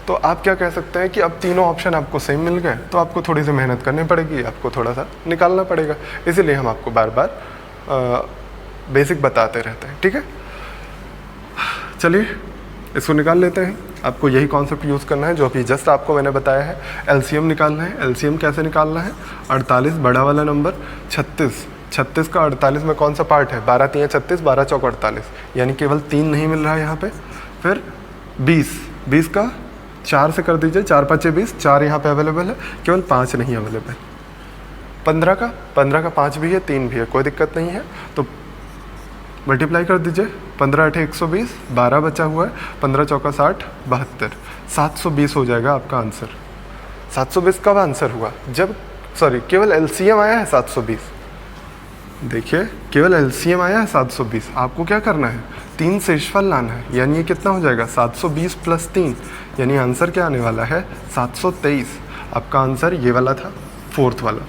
तो आप क्या कह सकते हैं कि अब तीनों ऑप्शन आपको सही मिल गए, तो आपको थोड़ी सी मेहनत करनी पड़ेगी, आपको थोड़ा सा निकालना पड़ेगा। इसीलिए हम आपको बार बार बेसिक बताते रहते हैं, ठीक है। चलिए इसको निकाल लेते हैं। आपको यही कॉन्सेप्ट यूज़ करना है जो अभी जस्ट आपको मैंने बताया है। एलसीएम निकालना है। एलसीएम कैसे निकालना है? 48 बड़ा वाला नंबर, 36 का 48 में कौन सा पार्ट है? 12 3 36, 12 चौक 48, यानी केवल 3 नहीं मिल रहा है यहाँ पे। फिर 20 का 4 से कर दीजिए, 4 5 20, 4 यहाँ पे अवेलेबल है, केवल 5 नहीं अवेलेबल। 15 का 5 भी है, 3 भी है, कोई दिक्कत नहीं है। तो मल्टीप्लाई कर दीजिए, 15 8 120, 12 बचा हुआ है, 15 चौका 60, 72, 720 हो जाएगा आपका आंसर। 720 कब आंसर हुआ? जब केवल एलसीएम आया है 720। देखिए केवल एलसीएम आया है 720। आपको क्या करना है? 3 शेषफल लाना है, यानी ये कितना हो जाएगा? 720 प्लस 3, यानी आंसर क्या आने वाला है? 723। आपका आंसर ये वाला था, 4th वाला।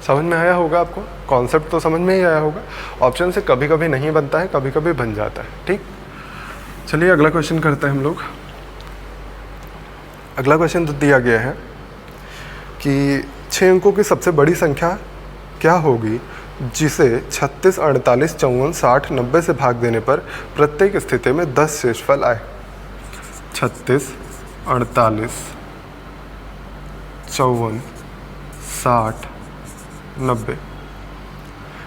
समझ में आया होगा आपको? कॉन्सेप्ट तो समझ में ही आया होगा। ऑप्शन से कभी कभी नहीं बनता है, कभी कभी बन जाता है, ठीक। चलिए अगला क्वेश्चन करते हैं हम लोग। अगला क्वेश्चन तो दिया गया है कि 6 अंकों की सबसे बड़ी संख्या क्या होगी जिसे 36, 48, 54, 60, 90 से भाग देने पर प्रत्येक स्थिति में 10 शेषफल आए। 36, 48, 54, 60, 90,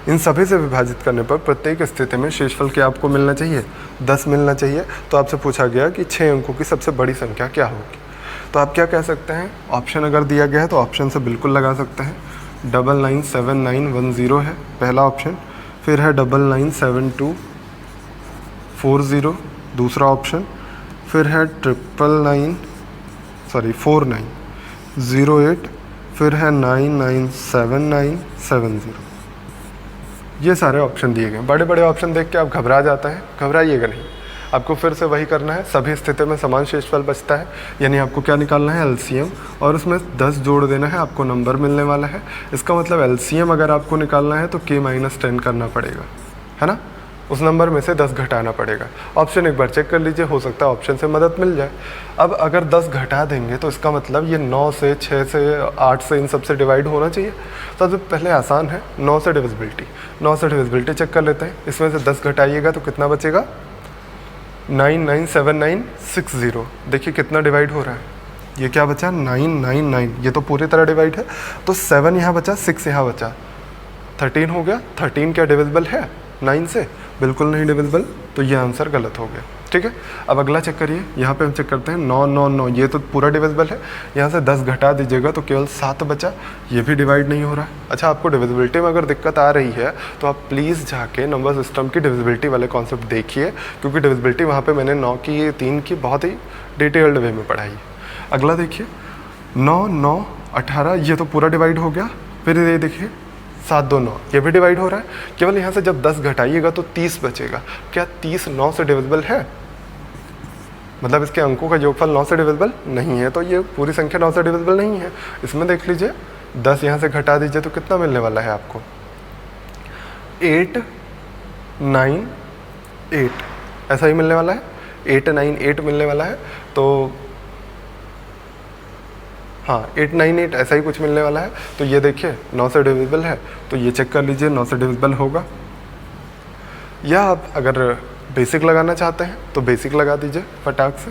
इन सभी से विभाजित करने पर प्रत्येक स्थिति में शेषफल क्या आपको मिलना चाहिए? 10 मिलना चाहिए। तो आपसे पूछा गया कि 6 अंकों की सबसे बड़ी संख्या क्या होगी। तो आप क्या कह सकते हैं? ऑप्शन अगर दिया गया है तो ऑप्शन से बिल्कुल लगा सकते हैं। 997910 है पहला ऑप्शन, फिर है 997240 दूसरा ऑप्शन, फिर है 4908, फिर है 997970। ये सारे ऑप्शन दिए गए। बड़े बड़े ऑप्शन देख के आप घबरा जाते हैं, घबराइएगा नहीं। आपको फिर से वही करना है, सभी स्थिति में समान शेषफल बचता है, यानी आपको क्या निकालना है? एलसीएम, और उसमें 10 जोड़ देना है, आपको नंबर मिलने वाला है। इसका मतलब एलसीएम अगर आपको निकालना है तो k-10 करना पड़ेगा, है ना। उस नंबर में से 10 घटाना पड़ेगा। ऑप्शन एक बार चेक कर लीजिए, हो सकता है ऑप्शन से मदद मिल जाए। अब अगर 10 घटा देंगे तो इसका मतलब ये 9 से, 6 से, 8 से, इन सब से डिवाइड होना चाहिए। सबसे पहले आसान है 9 से डिविजिबिलिटी चेक कर लेते हैं। इसमें से 10 घटाइएगा तो कितना बचेगा? 997960। देखिए कितना डिवाइड हो रहा है, ये क्या बचा? 999, ये तो पूरी तरह डिवाइड है। तो 7 यहाँ बचा, 6 यहाँ बचा, 13 हो गया। 13 क्या डिविजिबल है 9 से? बिल्कुल नहीं डिविजिबल, तो ये आंसर गलत हो गया, ठीक है। अब अगला चेक करिए, यहाँ पे हम चेक करते हैं 999, ये तो पूरा डिविजिबल है। यहाँ से 10 घटा दीजिएगा तो केवल 7 बचा, ये भी डिवाइड नहीं हो रहा है। अच्छा, आपको डिविजिबिलिटी में अगर दिक्कत आ रही है तो आप प्लीज़ जाके नंबर सिस्टम की डिविजिबिलिटी वाले कॉन्सेप्ट देखिए, क्योंकि डिविजिबिलिटी वहाँ पर मैंने 9 की 3 की बहुत ही डिटेल्ड वे में पढ़ाई है। अगला देखिए 9 9 18, ये तो पूरा डिवाइड हो गया। फिर ये देखिए 7 2 9, ये भी डिवाइड हो रहा है। केवल यहाँ से जब 10 घटाइएगा तो 30 बचेगा। क्या 30 9 से डिविजिबल है? मतलब इसके अंकों का योगफल 9 से डिविजिबल नहीं है, तो ये पूरी संख्या 9 से डिविजिबल नहीं है। इसमें देख लीजिए 10 यहाँ से घटा दीजिए तो कितना मिलने वाला है आपको? 8 9 8, ऐसा ही मिलने वाला है। 8 9 8 मिलने वाला है। तो हाँ 898 ऐसा ही कुछ मिलने वाला है। तो ये देखिए 9 से डिविजिबल है, तो ये चेक कर लीजिए 9 से डिविजिबल होगा। या आप अगर बेसिक लगाना चाहते हैं तो बेसिक लगा दीजिए फटाक से।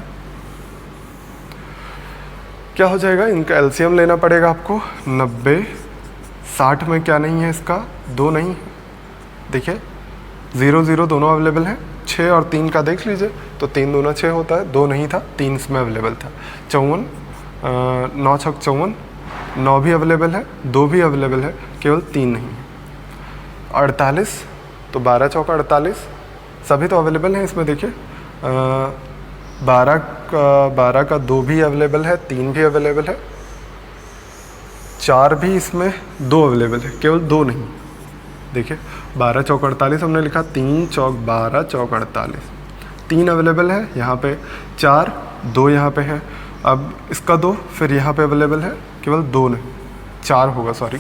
क्या हो जाएगा? इनका एलसीएम लेना पड़ेगा आपको। 90 60 में क्या नहीं है इसका? 2 नहीं है। देखिए 0 0 दोनों अवेलेबल हैं। 6 और 3 का देख लीजिए, तो 3 दूना 6 होता है, 2 नहीं था, 3 इसमें अवेलेबल था। 54 9 6 54, 9 भी अवेलेबल है, 2 भी अवेलेबल है, केवल 3 नहीं है। 48, तो 12 चौका 48, सभी तो अवेलेबल हैं इसमें। देखिए 12 का 2 भी अवेलेबल है, 3 भी अवेलेबल है, 4 भी इसमें 2 अवेलेबल है, केवल 2 नहीं। देखिए 12 चौक 48 हमने लिखा, 3 चौक 12 चौक 48, 3 अवेलेबल है यहाँ पे, 4 2 यहाँ पे है। अब इसका 2 फिर यहाँ पे अवेलेबल है, केवल 2 नहीं 4 होगा, सॉरी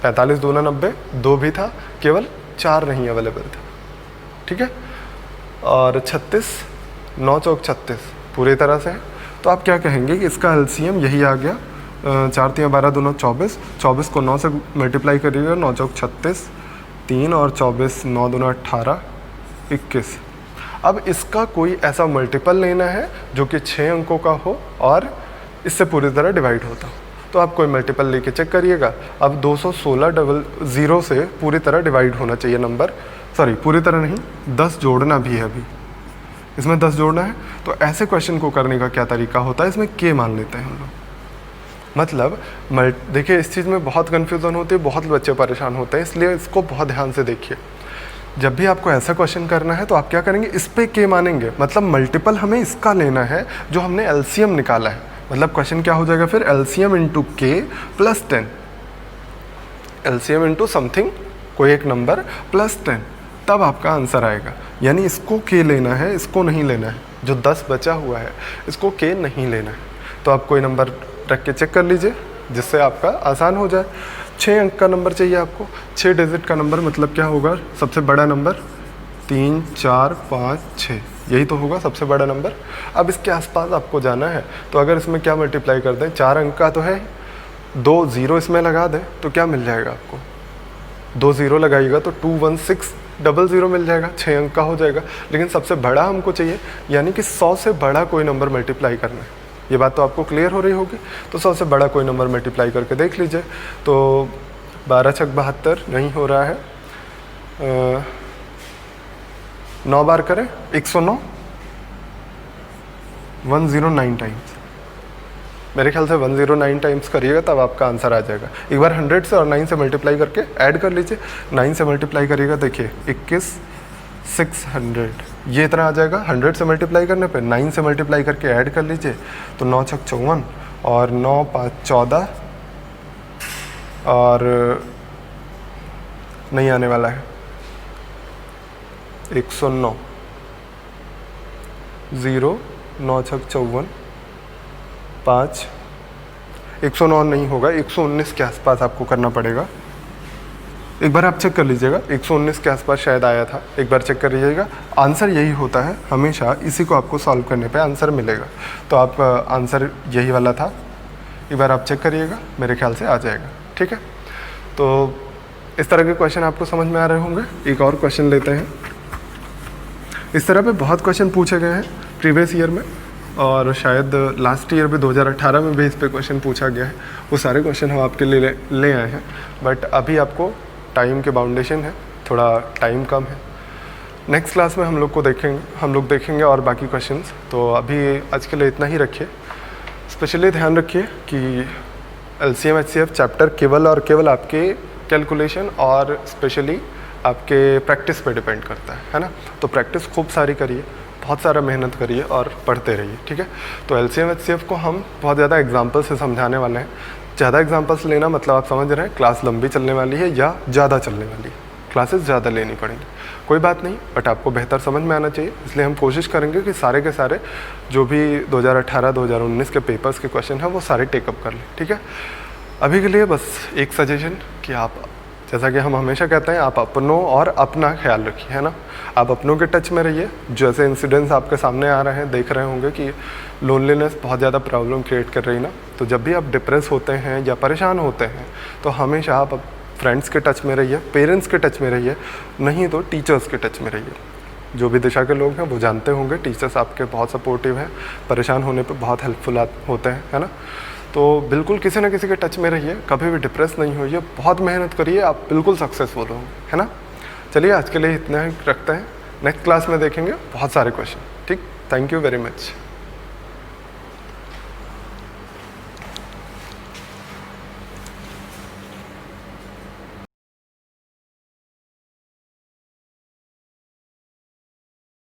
45 दूना 90, 2 भी था, केवल 4 नहीं अवेलेबल था, ठीक है। और 36, 9 चौक 36 पूरी तरह से है। तो आप क्या कहेंगे कि इसका एलसीएम यही आ गया, 4 3 12 दूना 24, 24 को 9 से मल्टीप्लाई करिएगा, 9 चौक 36, 3 और 24 9 दूना 18, 21। अब इसका कोई ऐसा मल्टीपल लेना है जो कि 6 अंकों का हो और इससे पूरी तरह डिवाइड होता हो। तो आप कोई मल्टीपल लेके चेक करिएगा। अब 216 से पूरी तरह डिवाइड होना चाहिए नंबर, सॉरी पूरी तरह नहीं, 10 जोड़ना भी है, अभी इसमें 10 जोड़ना है। तो ऐसे क्वेश्चन को करने का क्या तरीका होता है, इसमें के मान लेते हैं हम लोग। मतलब देखिए इस चीज़ में बहुत कन्फ्यूज़न होती है, बहुत बच्चे परेशान होते हैं, इसलिए इसको बहुत ध्यान से देखिए। जब भी आपको ऐसा क्वेश्चन करना है तो आप क्या करेंगे, इस पे के मानेंगे, मतलब मल्टीपल हमें इसका लेना है जो हमने एलसीएम निकाला है। मतलब क्वेश्चन क्या हो जाएगा फिर, एलसीएम इंटू के प्लस 10, एलसीएम इंटू समथिंग कोई एक नंबर प्लस 10, तब आपका आंसर आएगा। यानी इसको के लेना है, इसको नहीं लेना है, जो 10 बचा हुआ है इसको के नहीं लेना है। तो आप कोई नंबर रख के चेक कर लीजिए जिससे आपका आसान हो जाए। 6 अंक का नंबर चाहिए आपको, 6 डिजिट का नंबर, मतलब क्या होगा, सबसे बड़ा नंबर 3 4 5 6, यही तो होगा सबसे बड़ा नंबर। अब इसके आसपास आपको जाना है, तो अगर इसमें क्या मल्टीप्लाई कर दें, 4 अंक का तो है, 2 0 इसमें लगा दें तो क्या मिल जाएगा आपको, 2 0 लगाइएगा तो 21600 मिल जाएगा, 6 अंक का हो जाएगा। लेकिन सबसे बड़ा हमको चाहिए, यानी कि 100 से बड़ा कोई नंबर मल्टीप्लाई करना है। ये बात तो आपको क्लियर हो रही होगी। तो 100 से बड़ा कोई नंबर मल्टीप्लाई करके देख लीजिए। तो 12 छक 72 नहीं हो रहा है, 9 बार करें, 109, 109 टाइम्स, मेरे ख्याल से 109 टाइम्स करिएगा तब आपका आंसर आ जाएगा। एक बार 100 से और 9 से मल्टीप्लाई करके ऐड कर लीजिए। 9 से मल्टीप्लाई करिएगा, देखिए 21 600, ये इतना आ जाएगा। 100 से मल्टीप्लाई करने पे 9 से मल्टीप्लाई करके ऐड कर लीजिए, तो 9 छक 54 और 9 5 14 और नहीं आने वाला है 109, 0 9 छक 54 5, 109 नहीं होगा, 119 के आसपास आपको करना पड़ेगा। एक बार आप चेक कर लीजिएगा, 119 के आसपास शायद आया था, एक बार चेक कर लीजिएगा। आंसर यही होता है हमेशा, इसी को आपको सॉल्व करने पे आंसर मिलेगा। तो आप आंसर यही वाला था, एक बार आप चेक करिएगा, मेरे ख्याल से आ जाएगा, ठीक है। तो इस तरह के क्वेश्चन आपको समझ में आ रहे होंगे। एक और क्वेश्चन लेते हैं। इस तरह पे बहुत क्वेश्चन पूछे गए हैं प्रीवियस ईयर में, और शायद लास्ट ईयर भी 2018 में भी इस पे क्वेश्चन पूछा गया है। वो सारे क्वेश्चन हम आपके लिए ले आए हैं, बट अभी आपको टाइम के बाउंडेशन है, थोड़ा टाइम कम है। नेक्स्ट क्लास में हम लोग देखेंगे और बाकी क्वेश्चंस। तो अभी आज के लिए इतना ही रखिए। स्पेशली ध्यान रखिए कि LCM HCF चैप्टर केवल और केवल आपके कैलकुलेशन और स्पेशली आपके प्रैक्टिस पे डिपेंड करता है ना। तो प्रैक्टिस खूब सारी करिए, बहुत सारा मेहनत करिए और पढ़ते रहिए, ठीक है। तो LCM HCF को हम बहुत ज़्यादा एग्जाम्पल से समझाने वाले हैं। ज़्यादा एग्जाम्पल्स लेना मतलब आप समझ रहे हैं क्लास लंबी चलने वाली है या ज़्यादा चलने वाली है, क्लासेस ज़्यादा लेनी पड़ेंगी। कोई बात नहीं, बट आपको बेहतर समझ में आना चाहिए, इसलिए हम कोशिश करेंगे कि सारे के सारे जो भी 2018-2019 के पेपर्स के क्वेश्चन हैं वो सारे टेकअप कर लें, ठीक है। अभी के लिए बस एक सजेशन कि आप, जैसा कि हम हमेशा कहते हैं, आप अपनों और अपना ख्याल रखिए, है ना। आप अपनों के टच में रहिए। जैसे इंसिडेंट्स आपके सामने आ रहे हैं, देख रहे होंगे कि लोनलीनेस बहुत ज़्यादा प्रॉब्लम क्रिएट कर रही ना। तो जब भी आप डिप्रेस होते हैं या परेशान होते हैं तो हमेशा आप फ्रेंड्स के टच में रहिए, पेरेंट्स के टच में रहिए, नहीं तो टीचर्स के टच में रहिए। जो भी दिशा के लोग हैं वो जानते होंगे, टीचर्स आपके बहुत सपोर्टिव हैं, परेशान होने पे बहुत हेल्पफुल होते हैं, है ना। तो बिल्कुल किसी न किसी के टच में रहिए, कभी भी डिप्रेस नहीं होइए, बहुत मेहनत करिए, आप बिल्कुल सक्सेसफुल होंगे, है ना। चलिए आज के लिए इतना ही रखते हैं, नेक्स्ट क्लास में देखेंगे बहुत सारे क्वेश्चन, ठीक। Thank you very much.